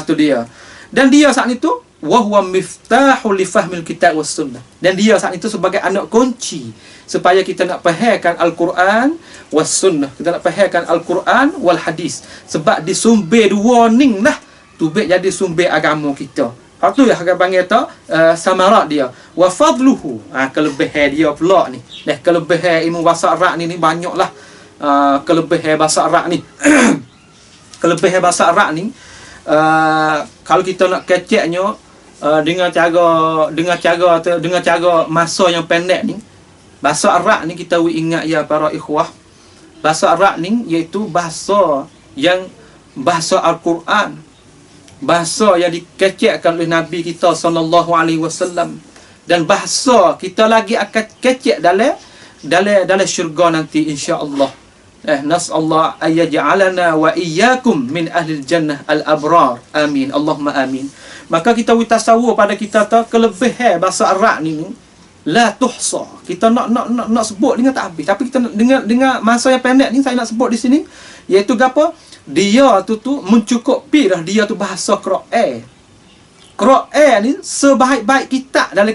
Tu dia. Dan dia saat itu wa huwa miftahul li fahmil kitab was sunnah. Dan dia saat itu sebagai anak kunci supaya kita nak fahamkan al-Quran was sunnah. Kita nak fahamkan al-Quran wal hadis. Sebab di sumber dua ning lah tu jadi sumber agama kita. Hak tu yang orang panggil samarat dia. Wa fadluhu. Kelebihan dia pula ni. Kelebihan ilmu bahasa Arab ni banyaklah. Kelebihan bahasa Arab ni. Kelebihan bahasa Arab ni kalau kita nak keceknya dengan cara masa yang pendek ni, bahasa Arab ni kita ingat ya para ikhwah, bahasa Arab ni iaitu bahasa Al-Quran, bahasa yang dikecekkan oleh Nabi kita sallallahu alaihi wasallam, dan bahasa kita lagi akan kecek dalam syurga nanti insya-Allah. Nas'allah ayyaj'alana wa iyyakum min ahli jannah al-abrar. Amin. Allahumma amin. Maka kita tasawur pada kita kelebihan bahasa Arab ni la tuhsa. Kita nak sebut dengan tak habis. Tapi kita dengan masa yang pendek ni saya nak sebut di sini iaitu gapo? Dia tu mencukupi dah dia tu bahasa Quran. Quran ni sebaik-baik kitab dalam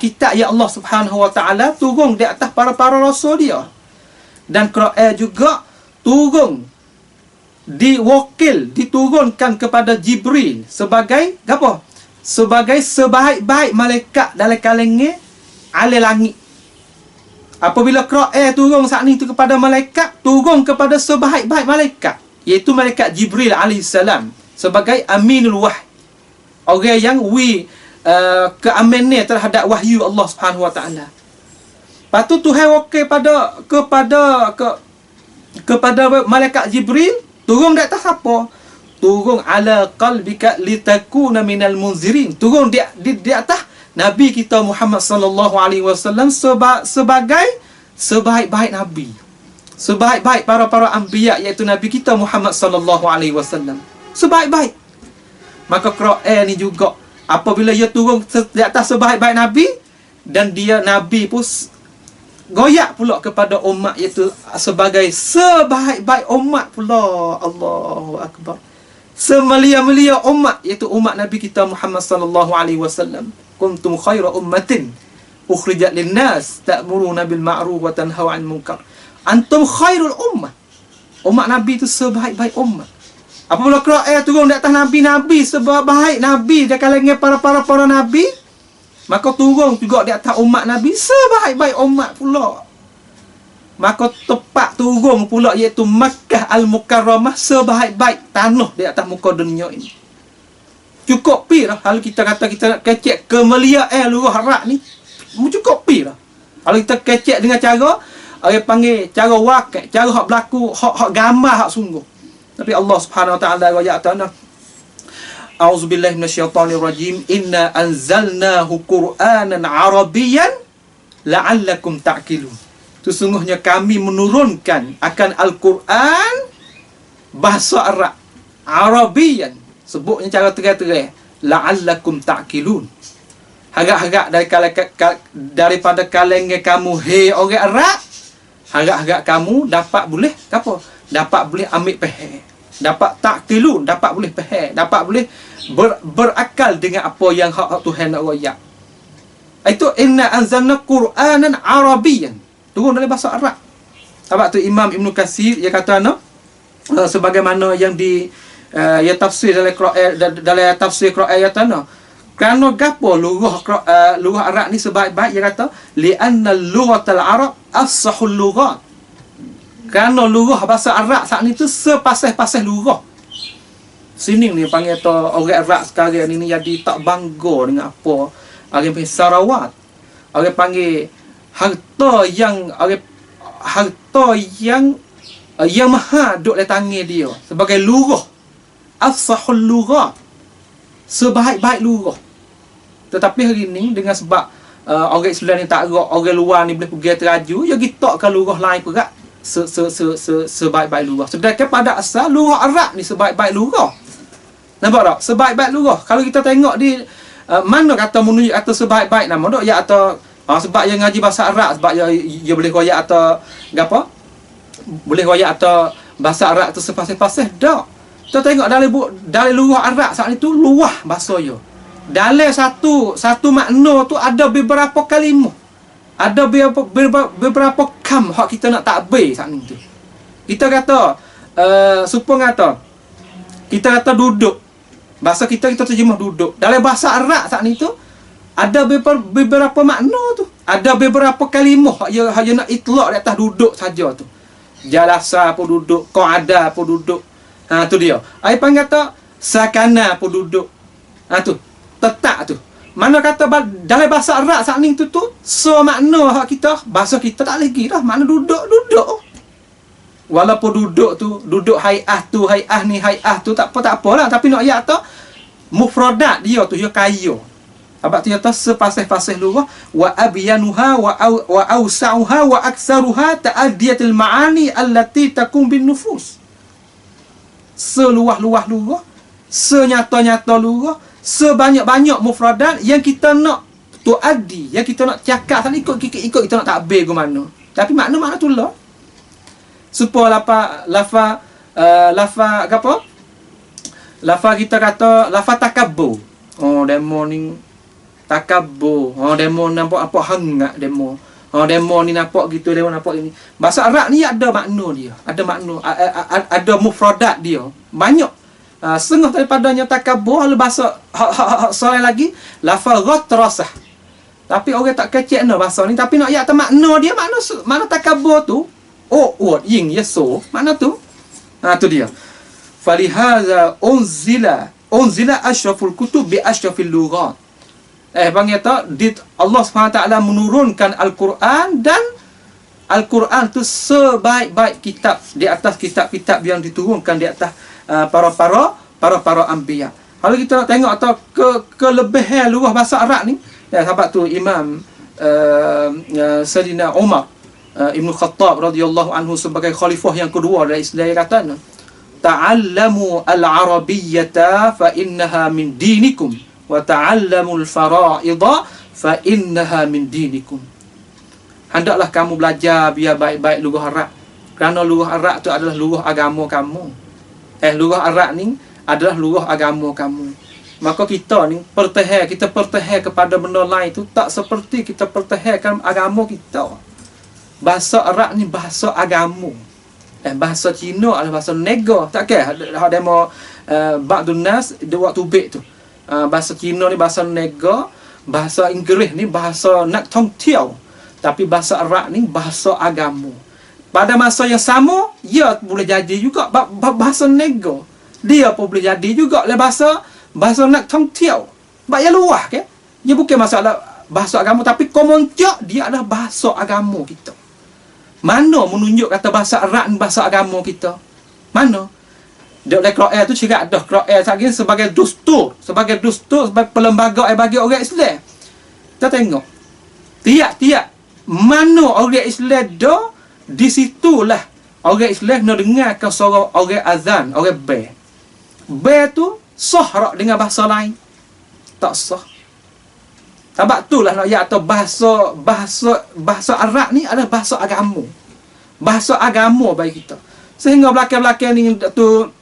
kitab ya Allah Subhanahu wa taala turun di atas para rasul dia. Dan Quran juga turun diturunkan kepada Jibril sebagai apa? Sebagai sebaik-baik malaikat dalam kalangan alam langit. Apabila Quran turun saat ni tu kepada malaikat, turun kepada sebaik-baik malaikat, iaitu malaikat Jibril alaihissalam sebagai aminul wahyi. Orang yang keamanan terhadap wahyu Allah Subhanahu wa taala. Lepas tu Tuhan wakil kepada malaikat Jibril turun di atas apa? Turun ala qalbika litakuna minal munzirin. Turun di atas Nabi kita Muhammad sallallahu alaihi wasallam sebagai sebaik-baik nabi. Sebaik-baik para anbiya iaitu Nabi kita Muhammad sallallahu alaihi wasallam. Sebaik-baik. Maka Quran ni juga apabila ia turun di atas sebaik-baik Nabi, dan dia Nabi pun goyak pula kepada umat, iaitu sebagai sebaik-baik umat pula. Allahu Akbar. Semulia-mulia umat, iaitu umat Nabi kita Muhammad sallallahu alaihi wasallam. Kuntum khaira ummatin ukhrijat linnas ta'muruna bil ma'ruf wa tanhauna 'anil munkar. Antum khairul ummah. Umat Nabi itu sebaik-baik umat. Apabila Quran turun di atas Nabi-Nabi, sebaik Nabi di kalangan para Nabi, maka turun juga di atas umat Nabi sebaik-baik umat pula. Maka tepat turun pula, iaitu Makkah Al-Mukarramah, sebaik-baik tanah di atas muka dunia ini. Cukup pi lah kalau kita kata kita nak kecek kemuliaan luruh Arab ni. Cukup pi lah. Kalau kita kecek dengan cara orang panggil cara wakil, cara hak berlaku, hak gambar, hak sungguh. Tapi Allah Subhanahu Wa Taala ayat tanah, A'udzubillahi minasyaitonirrajim, inna anzalnahu Qur'anan Arabiyyan la'allakum ta'qilun. Sesungguhnya kami menurunkan akan Al-Quran bahasa Arab, Arabiyyan, sebutnya cara terang-terang, la'allakum ta'qilun. Harap-harap daripada kalangan kamu, hei orang Arab, harap-harap kamu dapat boleh apa? Dapat boleh ambil faham, dapat ta'qilun, dapat boleh faham, dapat boleh berakal dengan apa yang hak Tuhan nak royak. Itu inna anzalna Qur'anan Arabiyyan, turun dari bahasa Arab. Sebab tu Imam Ibn Katsir dia kata sebagaimana yang yang tafsir dalam tafsir Quran ayat tanah, kerana gapo lughah Arab ni sebaik-baik, dia kata li'anna lughatal Arab afsahul lughat. Kerana lughah bahasa Arab saat ni tu sepasih-pasih lughah. Sini ni panggil tu orang Arab sekarang ni jadi tak bangga dengan apa. Orang panggil sarawat. Orang panggil harta yang maha duk di tangan dia sebagai lughah. Afsahul lughat. Sebaik-baik lughah. Tetapi hari ni dengan sebab orang Islam ni tak gerak, orang luar ni boleh pergi teraju, dia gitakkan lughah lain perak sebaik-baik lughah. Sedangkan pada asal lughah Arab ni sebaik-baik lughah. Nampak tak? Sebaik-baik lughah. Kalau kita tengok di mana kata menunjuk atau sebaik-baik nama tak, ya atau sebab yang ngaji bahasa Arab, sebab dia boleh royak atau apa? Boleh royak atau bahasa Arab tu sepasih-pasih dak. Kita tengok dari lughah Arab saat itu luah bahasa dia. Dalam satu makna tu ada beberapa kalimah. Ada beberapa kam hak kita nak takbir saat ni tu. Kita kata kita kata duduk. Bahasa kita terjemah duduk. Dalam bahasa Arab saat ni tu ada beberapa makna tu. Ada beberapa kalimah hak nak itlaq di atas duduk saja tu. Jalasa pun duduk, qa'ada pun duduk. Tu dia. Ai panggil kata sakana pun duduk. Tu. Tetap tu. Mana kata dalam bahasa Arab saat ni tu makna hak kita, bahasa kita tak lagi dah. Mana duduk. Walaupun duduk tu, duduk hai'ah tu, hai'ah ni, hai'ah tu, tak apalah. Tapi nak ayat tu, mufradat dia tu, dia kaya. Sebab tu dia tu sepasih-pasih lughah. Wa abyanuha wa awsa'uha wa aksaruha ta'adiyatil ma'ani allati takum bin nufus. Seluah-luah lughah, senyata-nyata lughah, sebanyak-banyak mufradat yang kita nak tuaddi, yang kita nak cakap tadi ikut kita nak takbir ke mana. Tapi makna tu lah. Supaya lafa apa? Lafa kita kata lafa takabbur. Demo ni takabbur. Demo nampak apa hangat demo. Demo ni nampak gitu, demo nampak ini. Bahasa Arab ni ada makna dia. Ada makna, ada mufradat dia. Banyak. Setengah daripadanya takabbur. Kalau bahasa soal lagi lafaz ghatrasah. Tapi orang tak kecek bahasa ni, tapi nak ayat makna dia, makna takabbur tu word ying yaso, mana tu? Tu dia. Falihaza unzila asyraful kutub bi asyrafil lughat. Panggil tak Allah SWT menurunkan Al-Quran, dan Al-Quran tu sebaik-baik kitab di atas kitab-kitab yang diturunkan di atas para anbiya. Kalau kita nak tengok atau kelebihan luah bahasa Arab ni, sahabat tu Imam Sayyidina Umar Ibn Khattab radhiyallahu anhu sebagai khalifah yang kedua dari Islam, dia kata ta'allamu al-arabiyyata fa innaha min dinikum wa ta'allamul fara'idha fa innaha min dinikum. Hendaklah kamu belajar biar baik-baik lughah Arab. Kerana lughah Arab tu adalah lughah agama kamu. Lughah Arab ni adalah lughah agama kamu. Maka kita ni kita pertahai kepada benda lain tu tak seperti kita pertahankan agama kita. Bahasa Arab ni bahasa agama. Bahasa Cina adalah bahasa nega. Tak kira ada demo ba'dun nas di waktu bek tu. Bahasa Cina ni bahasa nega, bahasa Inggeris ni bahasa nak tongtiau. Tapi bahasa Arab ni bahasa agama. Pada masa yang sama, ia boleh jadi juga bahasa nega. Dia pun boleh jadi juga le bahasa nak tongtiau. Sebab ia luah ke? Dia bukan masalah bahasa agama, tapi komoncak dia adalah bahasa agama kita. Mana menunjuk kata bahasa Arab ni bahasa agama kita? Mana? Dia oleh Quran tu cakap dah Quran sebagai dustur, sebagai pelembaga bagi orang Islam. Kita tengok. Tiap-tiap mana orang Islam dah, di situlah orang Islam nak dengarkan suara orang azan, orang bel. Bel tu sah rak dengan bahasa lain. Tak sah. Sebab itulah nak atau bahasa Arab ni adalah bahasa agama. Bahasa agama bagi kita. Sehingga belakang-belakang ni tu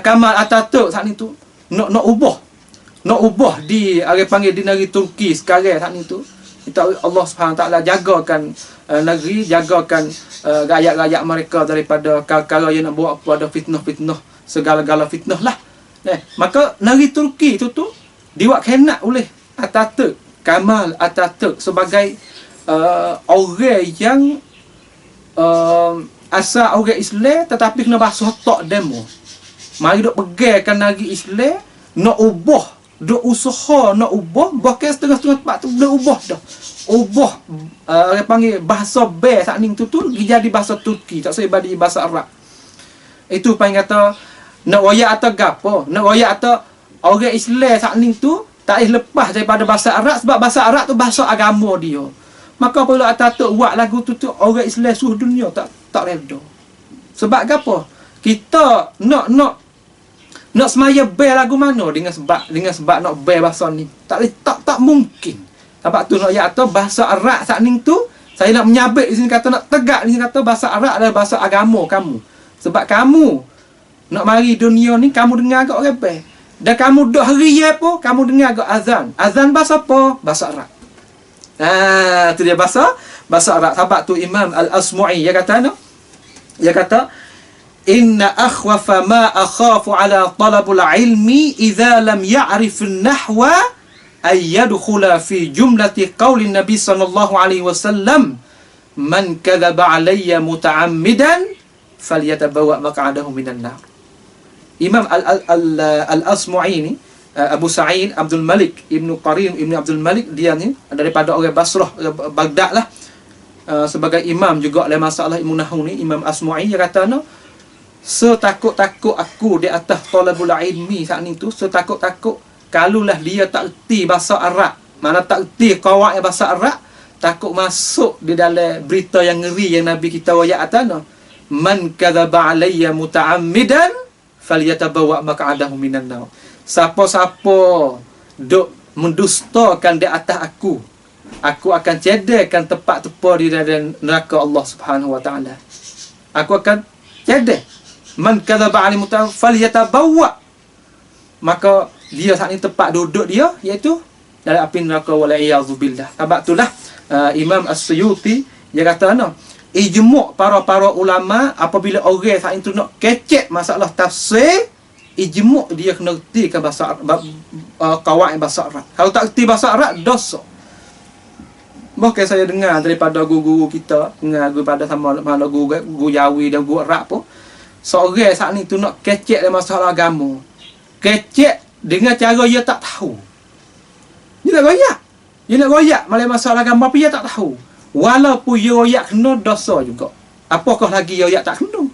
Kamal Atatürk saat ni tu nak ubah di orang panggil di negeri Turki sekarang saat ni tu. Kita Allah Subhanahu taala jagakan negeri, jagakan rakyat-rakyat mereka daripada perkara yang nak bawa kepada fitnah-fitnah, segala-gala fitnah lah. Maka negeri Turki tu diwak khenak oleh Atatürk, Kamal Atatürk sebagai orang yang asal orang Islam tetapi kena basuh tok demo. Mari duk pegangkan negeri Islam, nak ubah, duk usaha nak ubah, bahkan setengah-setengah tempat tu dah ubah dah. Ubah orang panggil bahasa Bel saat ni tu jadi bahasa Turki, tak saya bagi bahasa Arab. Itu panggil kata nak royak atau gapo, nak royak atau orang Islam saat ni tu tak boleh lepas daripada bahasa Arab, sebab bahasa Arab tu bahasa agama dia. Maka apabila Atatürk buat lagu tu orang Islam seluruh dunia tak reda. Sebab apa? Kita nak semaya bel lagu mana dengan sebab nak bel bahasa ni. Tak mungkin. Sebab tu nak atau bahasa Arab saat ni tu saya nak menyabit di sini kata, nak tegak di sini kata bahasa Arab adalah bahasa agama kamu. Sebab kamu nak mari dunia ni kamu dengar agak orang bel. Dan kamu duk hari apa, kamu dengar agak azan. Azan bahasa apa? Bahasa Arab. Itu dia bahasa Arab. Sebab tu Imam Al-Asmu'i dia kata inna akhwafa ma akhafu ala talabul ilmi idza lam ya'rif an-nahwa ay yadkhula fi jumlati qawli Nabi sallallahu alaihi wasallam man kadzaba alayya muta'ammidan falyatabawa maq'adahu minan nar. Imam Al-Asmu'i ni Abu Sa'id Abdul Malik Ibnu Qarin Ibnu Abdul Malik, dia ni daripada orang Basrah, Baghdad lah, sebagai imam juga dalam masalah ilmu nahwu ni. Imam Asmu'i dia kata setakut-takut aku di atas talabul ilmi saat ni tu, setakut-takut kalulah dia tak erti bahasa Arab, mana tak erti qawaid bahasa Arab, takut masuk di dalam berita yang ngeri yang Nabi kita wayak atana, man kadzaba alayya muta'ammidan falyatabawa maq'adahu minan nar. Siapa-siapa duk mendustakan di atas aku akan cedekkan tempat tepa di dalam neraka Allah Subhanahu wa taala. Aku akan cedek. Man kadzaba alayya muta'ammidan falyatabawa. Maka dia saat ni tempat duduk dia iaitu dalam api neraka wal iyadzubillah. Sebab itulah Imam As-Suyuti dia kata ijmu' para ulama apabila orang saat itu nak kecek masalah tafsir, ijmu' dia kena ertikan bahasa qawaid bahasa Arab. Kalau tak erti bahasa Arab, dosa. Bahkan saya dengar daripada guru-guru kita, daripada sama mana guru Jawi dan guru Arab pun, seorang saat ni tu nak kecek dalam masalah agama, kecek dengan cara dia tak tahu. Dia nak royak malah masalah agama, tapi dia tak tahu. Walaupun dia royak kena dosa juga. Apakah lagi dia royak tak kena?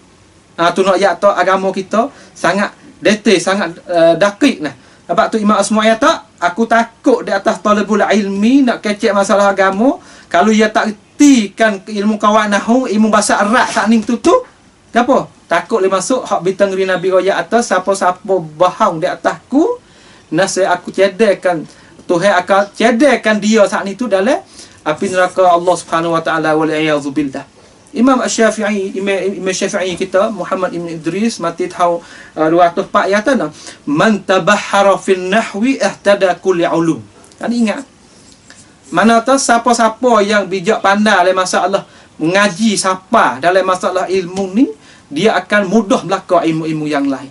Tu nak royak tak agama kita sangat detail, sangat dakik nah. Sebab tu Imam Asmu'i kata, aku takut di atas talabul ilmi nak kecek masalah agama, kalau dia tak ertikan ilmu qawaid nahwu, ilmu bahasa Arab saat ni tu apa? Takut dia masuk hak bintang Nabi royak atas, siapa-siapa bahang di atasku, Nasihat aku cedekkan, Tuhan akan cedekkan dia saat itu dalam api neraka Allah Subhanahu wa taala, wal a'yadzu billah. Imam Syafi'i, Imam Syafi'i kita, Muhammad ibn Idris, mati tahun 204, ya tanah, man tabahhara fil nahwi ihtada kulli ulum. Kan ingat. Mana tu siapa-siapa yang bijak pandai dalam masalah mengaji siapa dalam masalah ilmu ni, dia akan mudah belaka ilmu-ilmu yang lain.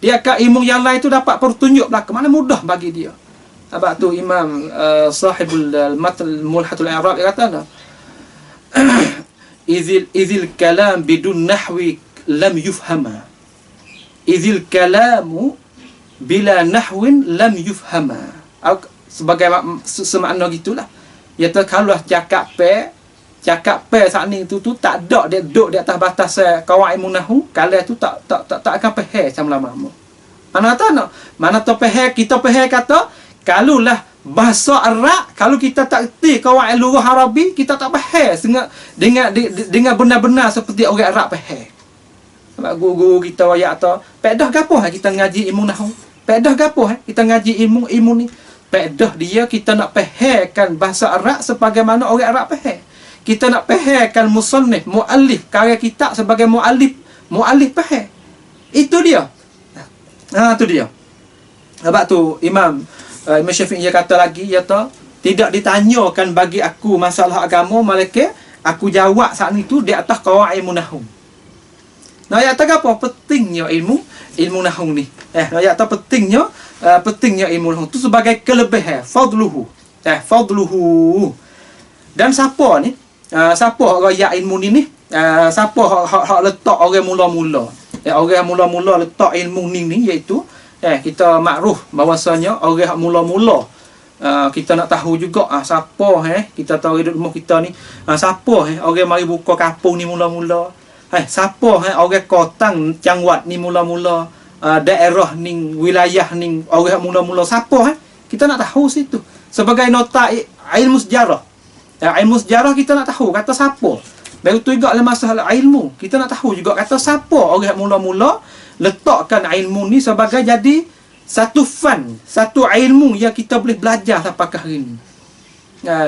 Dia akan ilmu yang lain tu dapat petunjuk belaka, mana mudah bagi dia. Sebab tu Imam sahibul mulhatul i'rab dia kata izil kalam bidun nahwi lam yufhama. Izil kalamu bila nahwin lam yufhama. Sebagai semakna gitulah. Iaitu kalau cakap saat ni tu tak ada dia duduk di atas batas kawaid munahu, kalau tu tak akan faham macam lama. Mana tu faham, kita faham kata kalulah bahasa Arab, kalau kita tak erti kawaid lughah Arabi, kita tak faham dengan benar-benar seperti orang Arab faham. Sebab guru kita wayak tu, pedah gapo kita ngaji ilmu nahwu? Pedah gapo kita ngaji ilmu ni? Pedah dia kita nak fahamkan bahasa Arab sebagaimana orang Arab faham. Kita nak fahamkan musannif, muallif, karya kitab sebagai muallif faham. Itu dia. Tu dia. Sebab tu Imam Syafi'i dia kata lagi, tidak ditanyakan bagi aku masalah agama, malaikat aku jawab saat itu di atas qawaid nahwu. Nak ayat apa? Pentingnya ilmu nahwu ni. Nak ayat pentingnya ilmu nahwu tu sebagai kelebihan, fadluhu. Fadluhu. Dan siapa ni? Siapa raya ilmu ni? Siapa hak letak orang mula-mula? Orang mula-mula letak ilmu ni iaitu kita makruf bahawasanya orang hak mula-mula, kita nak tahu juga siapa kita tahu hidup rumah kita ni, siapa orang mari buka kampung ni mula-mula, siapa orang kotang Cangwat ni mula-mula, daerah ni, wilayah ni, orang hak mula-mula siapa kita nak tahu situ sebagai nota ilmu sejarah. Ilmu sejarah kita nak tahu kata siapa. Baru tu juga dalam masalah ilmu, kita nak tahu juga kata siapa orang yang mula-mula letakkan ilmu ni sebagai jadi satu fan, satu ilmu yang kita boleh belajar sampai hari ni.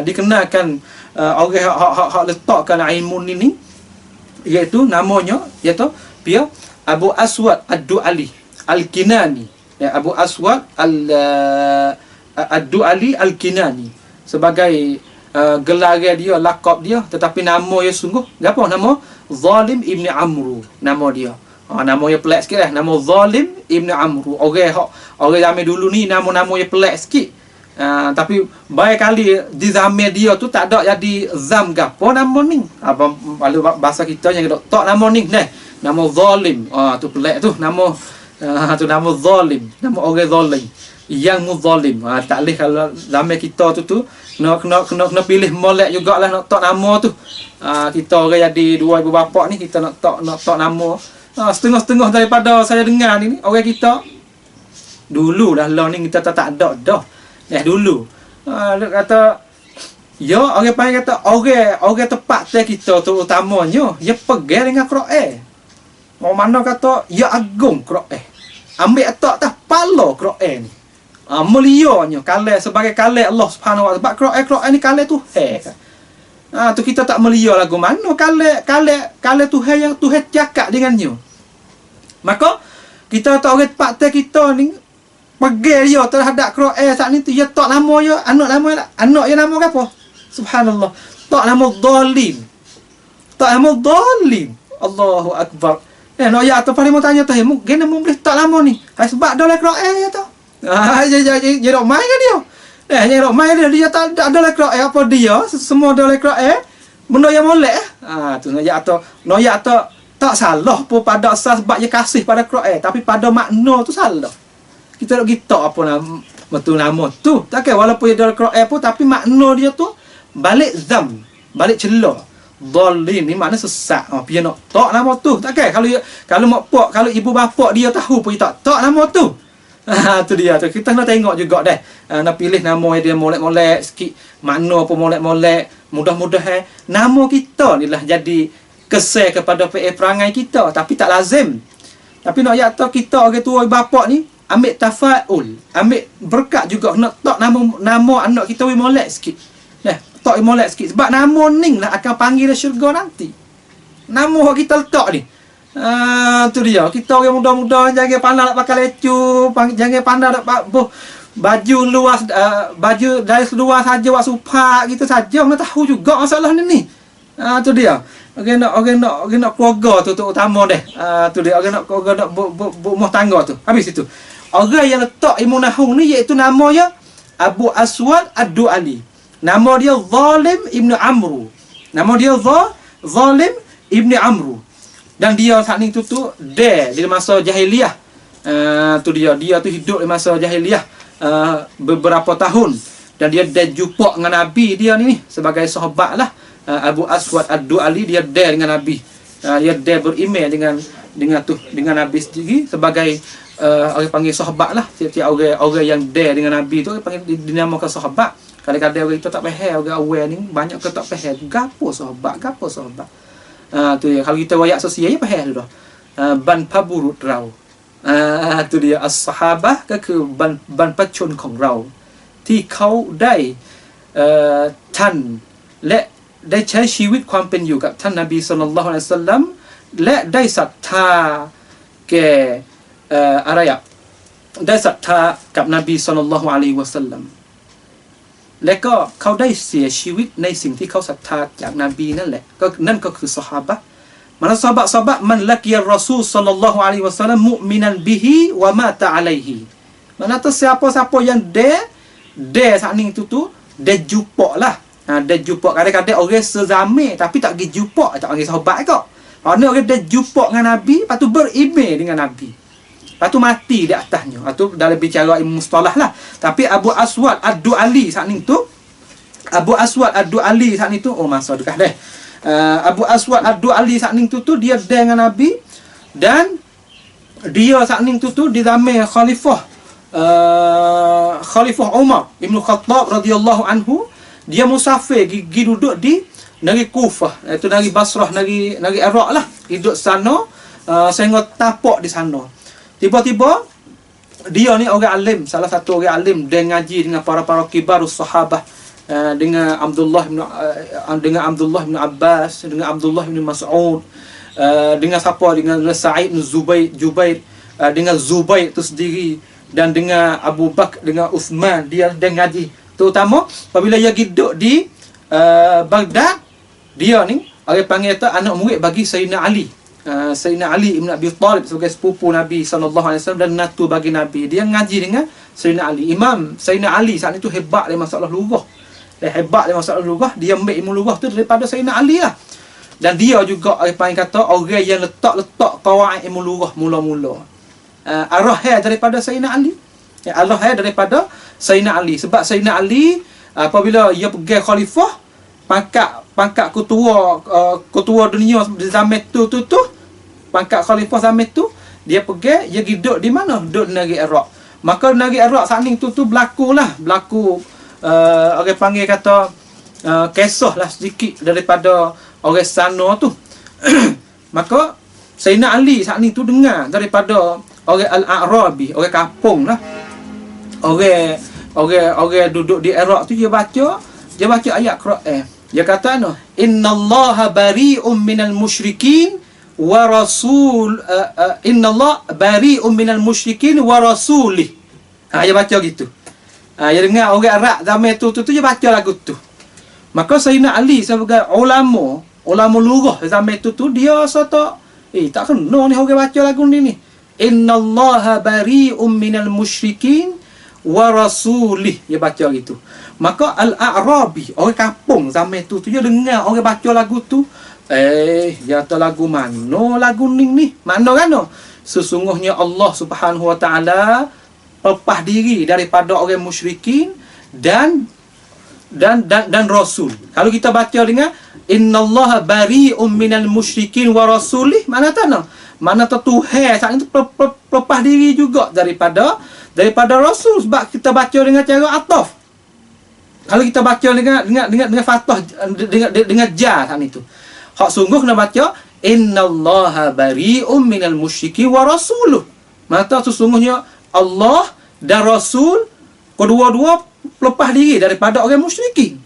Dikenalkan orang hak letakkan ilmu ni iaitu namanya Abu Aswad Ad-Du'ali Al-Kinani. Abu Aswad Ad-Du'ali Al-Kinani sebagai gelar dia, lakab dia, tetapi nama dia sungguh apa? Nama Zalim Ibn Amru, nama dia. Nama dia pelik sikit nama Zalim Ibn Amru. Orang zaman dulu ni nama-nama dia pelik sikit. Tapi banyak kali di zaman dia tu tak ada jadi zam gapo nama ni. Kalau bahasa kita yang tak nama ni nama Zalim. Tu pelik tu nama nama Zalim, nama orang zalim, yang muzalim. Tak boleh kalau zaman kita tu kena pilih molek jugalah nak tak nama tu. Kita orang jadi dua ibu bapa ni, kita nak tak nama. Setengah-setengah daripada saya dengar ni orang kita dulu dah lah ni kita tak ada dah. Dulu dia kata orang panggil kata orang tepat kita tu utamanya dia pegang dengan Quran. Mana kata ya agung Quran. Ambil atas kepala Quran ni. Mulianya kalam sebagai kalam Allah Subhanahu wa taala. Sebab Quran ni kalam Tuhan. Tu kita tak mulia lagu mana kalam Tuhan yang Tuhan cakap dengannya. Maka kita tak orang tepat kita ni pegang dia terhadap Quran saat ni tu dia tak nama dia, anak dia nama apa? Subhanallah. Tak nama Zalim. Tak nama Zalim. Allahu akbar. Nak ya tu paling mau tanya tu, mungkin nama boleh tak lama ni. Sebab dalam Quran ya tu. Dia dok main kan dia. Dia dok main dia tak ada dalam Quran apa dia, semua dalam Quran benda yang molek. Tu nak ya tu tak salah pun pada asas sebab dia kasih pada Quran, tapi pada makna tu salah. Kita nak kita apa nama tu. Takkan walaupun dia dalam Quran pun tapi makna dia tu balik zam, balik celah. Zalim ni makna sesat. Dia nak tak nama tu. Takkan kalau mak pak, kalau ibu bapa dia tahu pun dia tak nama tu. Tu dia tu. Kita nak tengok juga dah. Nak pilih nama dia molek-molek sikit, makna pun molek-molek. Mudah-mudahan nama kita ni lah jadi kesal kepada perangai kita, tapi tak lazim. Tapi nak ya tahu kita orang tua bapa ni ambil tafaul, ambil berkat juga nak tak nama anak kita we molek sikit. Nah, tak we molek sikit sebab nama ni lah akan panggil dia syurga nanti. Nama yang kita letak ni. Tu dia. Kita orang muda-muda jangan pandai nak pakai lecu, jangan pandai nak baju luas, baju dari luar saja buat supak gitu saja. Mana tahu juga masalah ni. Tu dia. Orang nak keluarga tu utama deh. Tu dia. Orang nak keluarga nak rumah tangga tu. Habis itu. Orang yang letak ilmu nahwu ni iaitu namanya Abu Aswad Ad-Du'ali. Nama dia Zalim Ibn Amru. Nama dia Zalim Ibn Amru. Dan dia saat ni tu dia di masa jahiliyah. Tu dia tu hidup di masa jahiliyah beberapa tahun. Dan dia jumpa dengan Nabi dia ni sebagai sahabat lah. Abu Aswad Ad-Du'ali dia dengan Nabi. Dia berimej dengan Nabi sendiri sebagai orang panggil sahabat lah. Tiap-tiap orang yang dengan Nabi tu panggil dinamakan sahabat. Kadang-kadang orang itu tak faham, orang aware ni banyak ke tak faham. Gapo sahabat? Tu dia. Kalau kita wayak sosial ya faham dah. Ban paburut rau. Tu dia as-sahabahก็คือบรรพชนของเราที่เขาได้ท่านและได้ใช้ชีวิตความเป็นอยู่กับท่านนบีศ็อลลัลลอฮุอะลัยฮิวะซัลลัมและได้ศรัทธาแก่อะไรอ่ะได้ศรัทธากับนบีศ็อลลัลลอฮุอะลัยฮิวะซัลลัมและก็เขาได้เสียชีวิตในสิ่งที่เขาศรัทธาจากนบีนั่นแหละนั่นก็คือซอฮาบะห์mana sahabat-sahabat man laqiya Rasul sallallahu alaihi wasallam mu'minan bihi wa mata alaihi. Mana tu siapa-siapa yang saat ni tu dia jumpa lah. Dia jumpa kadang-kadang orang sezame tapi tak pergi jumpa, tak panggil sahabat kau. Kerana orang dia jumpa dengan Nabi, lepas tu berimej dengan Nabi. Lepas tu mati di atasnya. Itu dalam bicara ilmu mustalah lah. Tapi Abu Aswad Ad-Du'ali saat ni tu oh masa dekat dah. Abu Aswad Ad-Du'ali saat ni tu dia dengan Nabi dan dia saat ni tu di zaman Khalifah Umar Ibn Khattab radhiyallahu anhu. Dia musafir pergi duduk di negeri Kufah, iaitu negeri Basrah, negeri Iraq lah. Duduk sana sehingga tapak di sana. Tiba-tiba dia ni orang alim, salah satu orang alim, dia ngaji dengan para kibarus sahabah, dengan Abdullah bin Abbas, dengan Abdullah bin Mas'ud, dengan siapa, dengan Sa'id bin Jubair, dengan Zubair itu sendiri, dan dengan Abu Bakar, dengan Uthman. Dia ngaji terutama apabila dia hidup di Baghdad. Dia ni orang panggil tu anak murid bagi Sayyidina Ali. Sayyidina Ali Ibn Abi Talib sebagai sepupu Nabi sallallahu alaihi wasallam dan natu bagi Nabi. Dia ngaji dengan Sayyidina Ali. Imam Sayyidina Ali saat itu hebat dalam masalah lughah. Dia ambil ilmu lughah tu daripada Sayyidina Ali lah. Dan dia juga orang panggil kata orang yang letak qawaid ilmu lughah mula-mula. Arahnya daripada Sayyidina Ali. Arahnya daripada Sayyidina Ali. Sebab Sayyidina Ali apabila ia pergi khalifah, pangkat ketua dunia di zaman tu pangkat khalifah zaman tu, dia pergi, dia hidup di mana? Duduk di negeri Iraq. Maka negeri Iraq saat ni tu berlaku orang panggil kata kisah lah sedikit daripada orang sana tu. Maka Sayyidina Ali saat ni tu dengar daripada orang Al-A'rabi, orang kampung lah, orang duduk di Iraq tu, dia baca ayat Quran. Dia kata innallaha bari'um minal musyrikin wa rasul innallaha bari'um minal musyrikin wa rasulih. Dia baca gitu. Dia dengar orang Arab zaman tu dia baca lagu tu. Maka Sayyidina Ali sebagai ulama lughah zaman tu dia rasa tak kena ni orang baca lagu ni. Innallaha bari'um minal musyrikin wa rasulih. Dia baca gitu. Maka Al-A'rabi, orang kampung zaman tu dia dengar orang baca lagu tu. Dia kata lagu mana lagu ni? Mana kan? Sesungguhnya Allah Subhanahu Wa Taala lepas diri daripada orang musyrikin dan rasul. Kalau kita baca dengan innallaha bari'um minal musyrikin wa rasulih, mana tanah? Mana Tuhan saat itu lepas diri juga daripada rasul, sebab kita baca dengan cara ataf. Kalau kita baca dengan fathah dengan ja saat itu. Hak sungguh kena baca innallaha bari'um minal musyrikin wa rasuluh. Maka sesungguhnya Allah dan Rasul, kedua-dua lepas diri daripada orang musyrikin.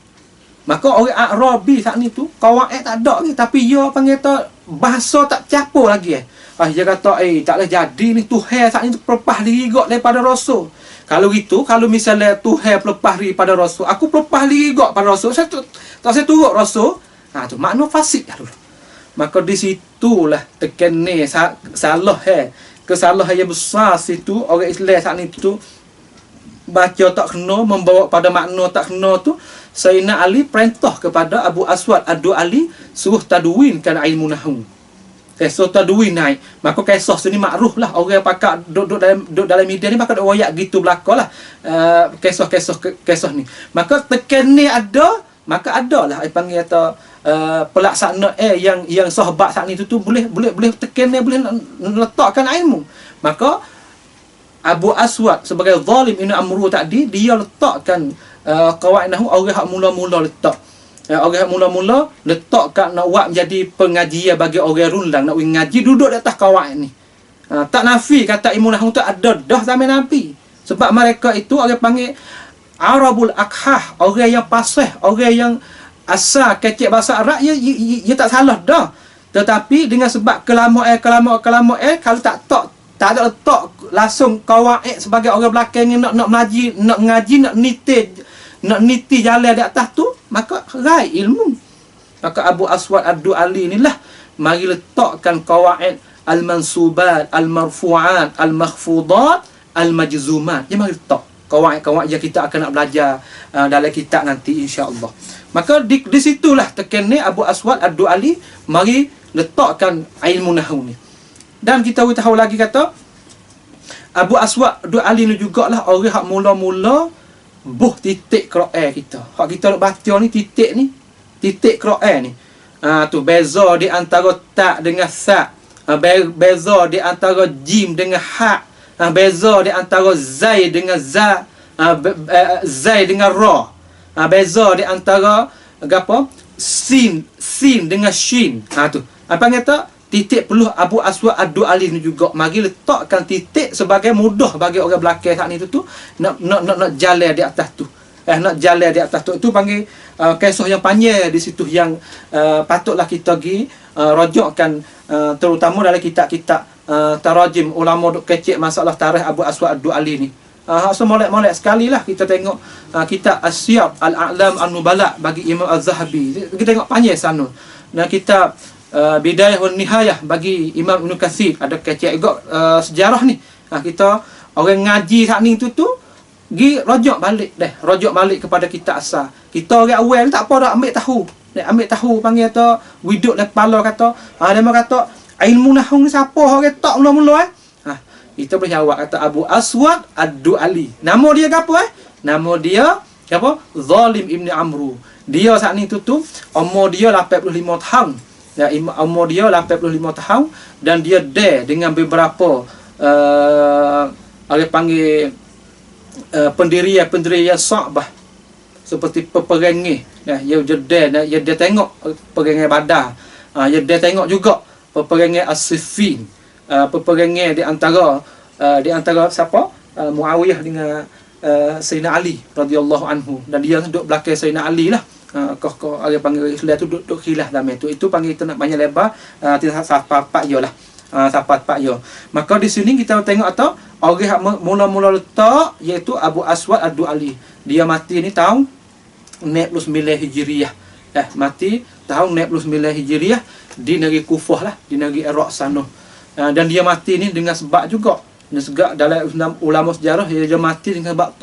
Maka orang Arabi saat ni tu qawaid tak ada ni, tapi dia panggil tu bahasa tak capur lagi. Dia kata tak boleh jadi ni, Tuhan saat ni tu lepas diri gak daripada Rasul. Kalau gitu, kalau misalnya Tuhan lepas diri pada Rasul, aku lepas diri gak pada Rasul, saya turut Rasul, tu makna fasik dulu. Maka di situlah tekan ni salah kesalahan yang besar situ orang Islam saat ni tu baca tak kena, membawa pada makna tak kena tu. Sayyidina Ali perintah kepada Abu Aswad Ad-Du'ali suruh tadwinkan ilmu nahwu. Kisah tadwin naik. Maka kisah sini makruh lah. Orang pakak duduk dalam media ni pakak royak gitu belakang lah. Kisah ni. Maka tekan ni ada, maka ada lah panggil kata pelaksana yang sahabat saat ni tu boleh tekan ni, boleh letakkan ilmu. Maka Abu Aswad sebagai zalim Ibn Amru tadi, dia letakkan qawaid nahwu orang hak mula-mula letak. Orang hak mula-mula letak kat nak buat menjadi pengajian bagi orang rundang nak ngaji duduk di atas qawaid ni. Tak nafi kata ilmu nahwu tu ada dah zaman Nabi. Sebab mereka itu orang panggil Arabul Akhah, orang yang fasih, orang yang asal kecek bahasa Arab, ia tak salah dah. Tetapi dengan sebab kelamaan kalau tak ada letak langsung qawaid sebagai orang belakang ni nak ngaji, nak niti jalan di atas tu, maka rai ilmu. Maka Abu Aswad Ad-Du'ali inilah mari letakkan qawaid al-mansubat, al-marfu'at, al-makhfudat, al-majzumat. Dia mari letak qawaid yang kita akan nak belajar dalam kitab nanti insya-Allah. Maka di situlah tekan ni Abu Aswad Ad-Du'ali mari letakkan ilmu nahwu ni. Dan kita tahu lagi kata Abu Aswad Ad-Du'ali ni jugalah orang hak mula-mula buh titik Quran kita. Hak kita nak baca ni titik Quran ni. Tu beza di antara tak dengan sa. Beza di antara jim dengan ha. Beza di antara zai dengan za. Zai dengan ra. Beza di antara apa? Sin dengan shin. Tu. Apa kata? Titik perlu Abu Aswad Ad-Du'ali ni juga mari letakkan titik sebagai mudah bagi orang belakang saat ni tu nak jalan di atas tu. Nak jalan di atas tu. Itu panggil kisah yang panjang di situ yang patutlah kita pergi rojokkan, terutama dalam kitab-kitab tarajim ulama duk kecek masalah tarikh Abu Aswad Ad-Du'ali ni. So molek sekali lah kita tengok kitab As-Siyar Al-A'lam An-Nubala bagi Imam Az-Zahabi. Kita tengok panjang sana. Dan kitab Bidayah wan Nihayah bagi Imam Ibn Katsir ada kecek juga sejarah ni. Kita orang ngaji saat ni tu pergi rojok balik kepada kitab asal. Kita orang awal tak apa dah ambil tahu panggil kata widuk le kepala kata dia kata ilmu nahwu ni siapa orang tak mula-mula kita boleh jawab kata Abu Aswad Ad-Du'ali. Nama dia apa Nama dia apa? Zalim Ibn Amru. Dia saat ni tu umur dia 85 tahun. Ya, umur dia 85 tahun dan dia dengan beberapa orang panggil pendirian Sa'bah seperti peperangan. Dia tengok peperangan Badar. Dia tengok juga peperangan As-Siffin, peperangan di antara siapa? Muawiyah dengan Sayyidina Ali radhiyallahu anhu, dan dia duduk belakang Sayyidina Ali lah. Kau orang panggil Islam tu duduk khilaf dalam itu panggil kita nak banyak lebar tidak sapat yo lah. Sapat yo. Maka di sini kita tengok atau orang mula-mula letak iaitu Abu Aswad Ad-Du'ali. Dia mati ni tahun 99 Hijriah. Mati tahun 99 Hijriah di negeri Kufah lah, di negeri Iraq sana. Dan dia mati ni dengan sebab juga dalam ulama sejarah dia mati dengan sebab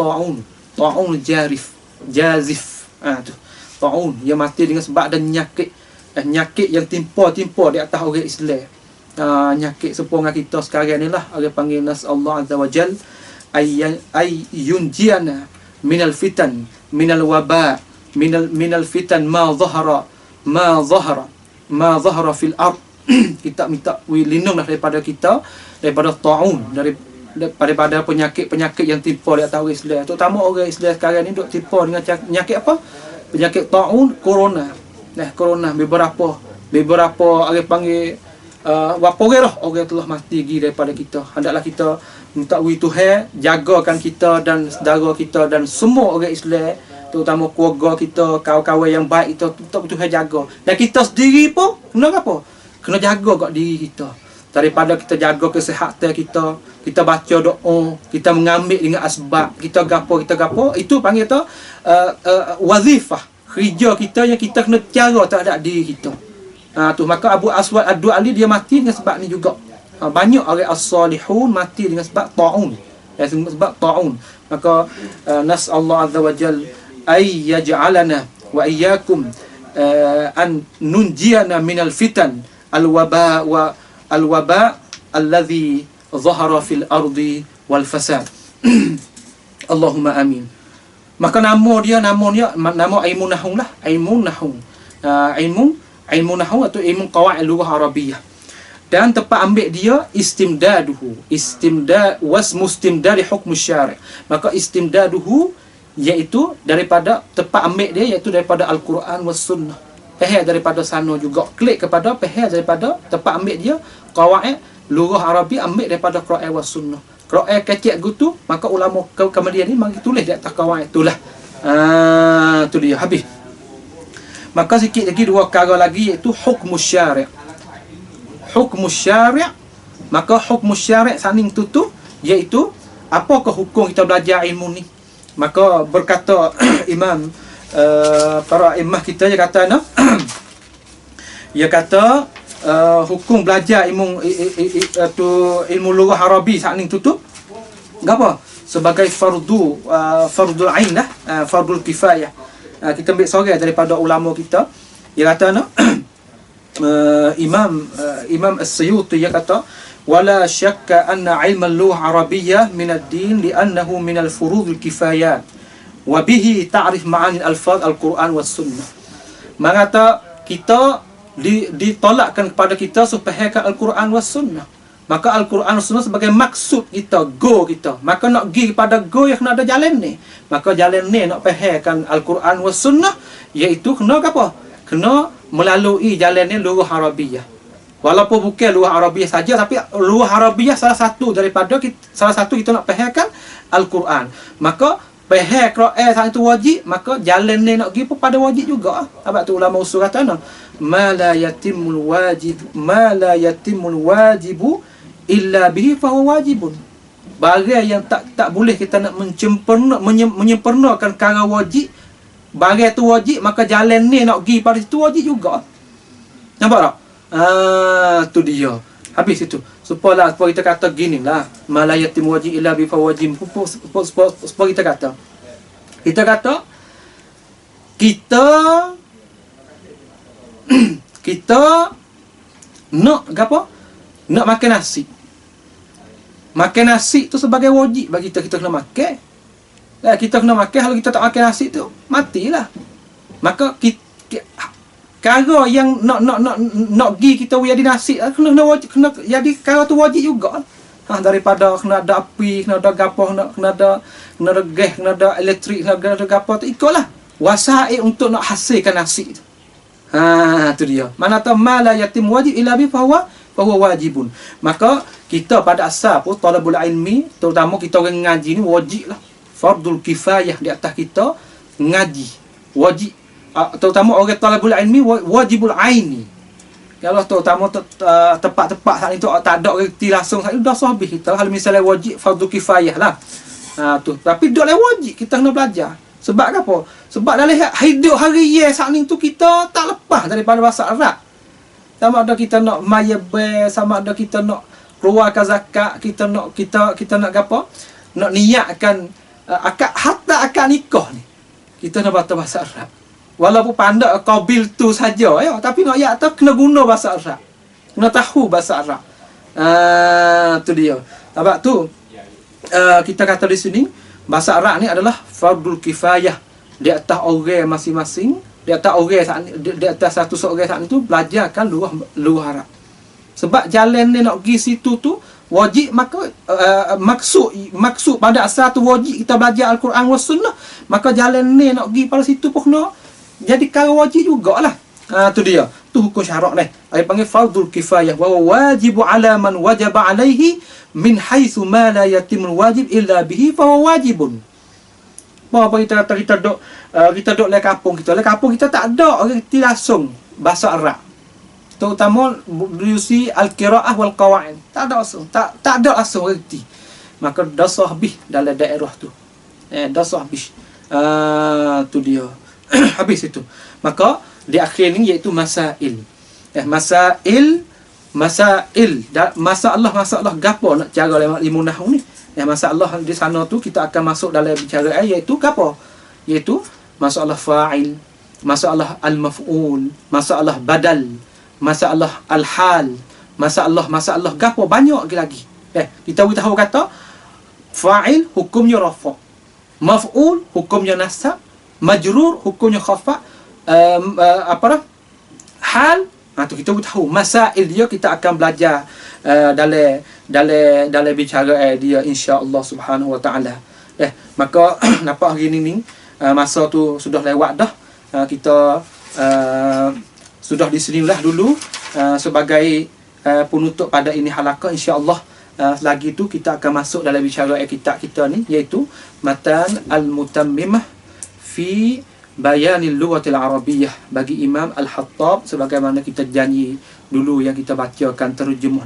ta'un jazif. Tu ta'un, dia mati dengan sebab ada nyakit yang timpa di atas orang Islam. Nyakit sepuang kita sekarang ni lah orang panggil nas Allah Azza wa Jal ay yunjiana minal fitan minal waba minal fitan ma zahara fil ard. Kita minta lindunglah daripada ta'un, daripada penyakit yang timpa di atas orang Islam. Terutama orang Islam sekarang ni duk timpa dengan penyakit apa? Penyakit ta'un, corona. Corona beberapa orang panggil orang telah mati lagi daripada kita. Hendaklah kita minta wui Tuhan jagakan kita dan saudara kita dan semua orang Islam, terutama keluarga kita, kawan-kawan yang baik kita, Tuhan jaga. Dan kita sendiri pun kena apa? Kena jaga kat diri kita. Daripada kita jaga kesihatan kita, kita baca doa, kita mengambil dengan asbab, kita gapo, itu panggil tu wazifah. Kerja kita yang kita kena cara terhadap diri kita. Tu maka Abu Aswad Ad-Du'ali dia mati dengan sebab ni juga. Banyak orang as-salihun mati dengan sebab ta'un. Sebab ta'un. Maka nas'allahu azza wa jal ay yaj'alana wa iyyakum an nunjiyana minal fitan al-waba wa al-waba alladhi zahara fil ardi wal fasad. Allahumma amin. Maka nama ilmu nahwu lah, ilmu nahwu. Ilmu nahwu atau ilmu qawaid lughah Arabiyah. Dan tempat ambil dia istimdaduhu. Mustimdad hukm syari'. Maka istimdaduhu iaitu daripada tempat ambil dia iaitu daripada Al-Quran was sunnah. Pahal daripada sana juga. Klik kepada pahal daripada tempat ambil dia qawaid lughah Arabiyah ambil daripada Quran was sunnah. Quran kecil gitu, maka ulama kemudian ni mari tulis di atas qawaid itulah. Tu dia habis. Maka sikit lagi dua perkara lagi iaitu hukm syari'. Hukm syari', maka hukm syari' saning tu iaitu apakah hukum kita belajar ilmu ni. Maka berkata imam para imam kita dia kata dia kata hukum belajar ilmu lughah Arabi saning tu apa sebagai fardul ain lah, fardul kifayah. Kita ambil sorang daripada ulama kita. Dia kata Imam As-Suyuti dia kata wala syakka anna ilm al-lughah arabiyyah min ad-din li'annahu min al-furud al-kifayat wa bihi ta'rif ma'ani al-alfaz al-Quran was sunnah. Maka kita ditolakkan kepada kita supaya Al-Quran was sunnah. Maka Al-Quran was sunnah sebagai maksud kita, go kita. Maka nak pergi kepada go yang kena ada jalan ni. Maka jalan ni nak fahamkan Al-Quran was sunnah iaitu kena apa? Kena melalui jalan ni lughah Arabiyah. Walaupun bukan lughah Arabiyah saja, tapi lughah Arabiyah salah satu kita nak fahamkan Al-Quran. Maka faham Quran saat itu wajib, maka jalan ni nak pergi pun pada wajib juga. Sebab tu ulama usul kata ma la yatimul wajibu illa bihi fa huwa wajibun. Barang yang tak boleh kita nak menyempurnakan perkara wajib, barang tu wajib, maka jalan ni nak pergi pada situ wajib juga. Nampak tak? Tu dia. Habis itu. Supaya kita kata gini lah. Ma la yatimul wajib illa bihi fa huwa wajib. Supaya kita kata kita nak apa? Nak makan nasi. Makan nasi tu sebagai wajib bagi kita kena makan. Kita kena makan, kalau kita tak makan nasi tu matilah. Maka cara yang nak pergi kita jadi nasi kena wajib, kena jadi cara tu wajib juga. Daripada kena ada api, kena ada gapo, kena ada gas, kena ada elektrik, kena ada gapo tu ikutlah wasail untuk nak hasilkan nasi tu. Tu dia. Mana ta mala yatim wajib illa bi fa huwa wajibun. Maka kita pada asal pun talabul ilmi, terutama kita orang ngaji ni wajiblah. Fardul kifayah di atas kita ngaji. Wajib. Terutama orang talabul ilmi wajibul aini. Kalau terutama tempat-tempat saat itu tak ada reti langsung saat itu dah habis kita. Kalau misalnya wajib fardul kifayah lah. Tu. Tapi dok le wajib kita kena belajar. Sebab apa? Sebab dalam hidup harian saat ni tu kita tak lepas daripada bahasa Arab. Sama ada kita nak maybe, sama ada kita nak keluarkan zakat, kita nak apa? Nak niatkan akad nikah ni. Kita nak baca bahasa Arab. Walaupun pandai qabil tu saja ya, tapi nak ayat tu kena guna bahasa Arab. Kena tahu bahasa Arab. Tu dia. Sebab tu kita kata di sini bahasa Arab ni adalah fardul kifayah di atas orang masing-masing, di atas orang di atas satu seorang saat itu belajarkan lughah Arab. Sebab jalan ni nak pergi situ tu wajib, maka maksud pada asal tu wajib kita belajar Al-Quran was sunnah, maka jalan ni nak pergi pada situ pun kena jadi perkara wajib jugalah. Tu dia. Tu hukum syarak ni. Ai panggil fardul kifayah wa wajibu ala man wajaba alaihi min haitsu ma la yatimul wajib illa bihi fa huwa wajibun. Apa kita kata kita duk le kampung kita. Le kampung kita tak ada orang reti langsung bahasa Arab. Terutama durusi al-qiraah wal qawaid. Tak ada langsung. Tak ada langsung orang reti. Maka dosa habis dalam daerah tu. Dosa habis. Tu dia. Habis itu. Maka di akhir ni iaitu masail. Masalah gapo nak cara ilmu nahwu ni. Masalah di sana tu kita akan masuk dalam bicara iaitu gapo? Iaitu masalah fa'il, masalah al-maf'ul, masalah badal, masalah al-hal, masalah gapo banyak lagi. Kita tahu kata fa'il hukumnya rafa', maf'ul hukumnya nasab, majrur hukumnya khafa', hal tu kita tahu masail dia kita akan belajar dalam bicara dia insya-Allah Subhanahu wa taala. Maka nampak hari ni masa tu sudah lewat dah. Kita sudah di sinilah dulu sebagai penutup pada ini halaqah insya-Allah. Lagi tu kita akan masuk dalam bicara kitab kita ni iaitu Matan al-Mutammimah fi Bayanil Lughatil Arabiyyah bagi Imam Al-Hattab, sebagaimana kita janji dulu yang kita bacakan terjemuh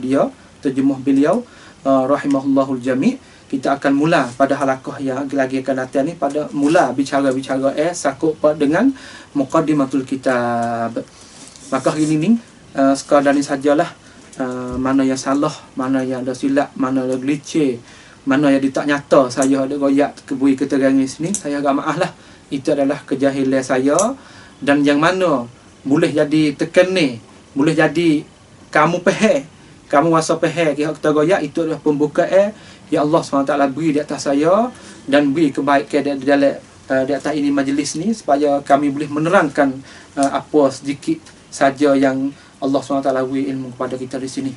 beliau rahimahullahu jami'. Kita akan mula pada halaqah yang lagi akan datang ni pada mula bicara-bicara sakut dengan muqaddimatul kitab. Maka hari ini sekadar ni sajalah. Mana yang salah, mana yang ada silap, mana ada glitch, mana yang tak nyata saya ada goyak kebui keterangan di sini, saya agak maaf lah. Itu adalah kejahilan saya, dan yang mana boleh jadi terkena, boleh jadi kamu peheh, kamu rasa peheh kita goyak, itu adalah pembukaan ya Allah SWT beri di atas saya dan beri kebaikan di atas ini majlis ni supaya kami boleh menerangkan apa sedikit saja yang Allah SWT beri ilmu kepada kita di sini.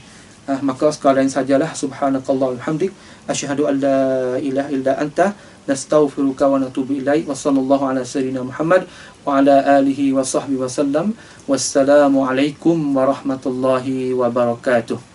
Maka sekalian sajalah, subhanakallah walhamdik, asyhadu an la ilaha illa anta, nastaghfiruka wa natubu ilaik, wa sallallahu ala sayyidina Muhammad wa ala alihi wa sahbihi wa sallam. Wassalamu alaikum warahmatullahi wabarakatuh.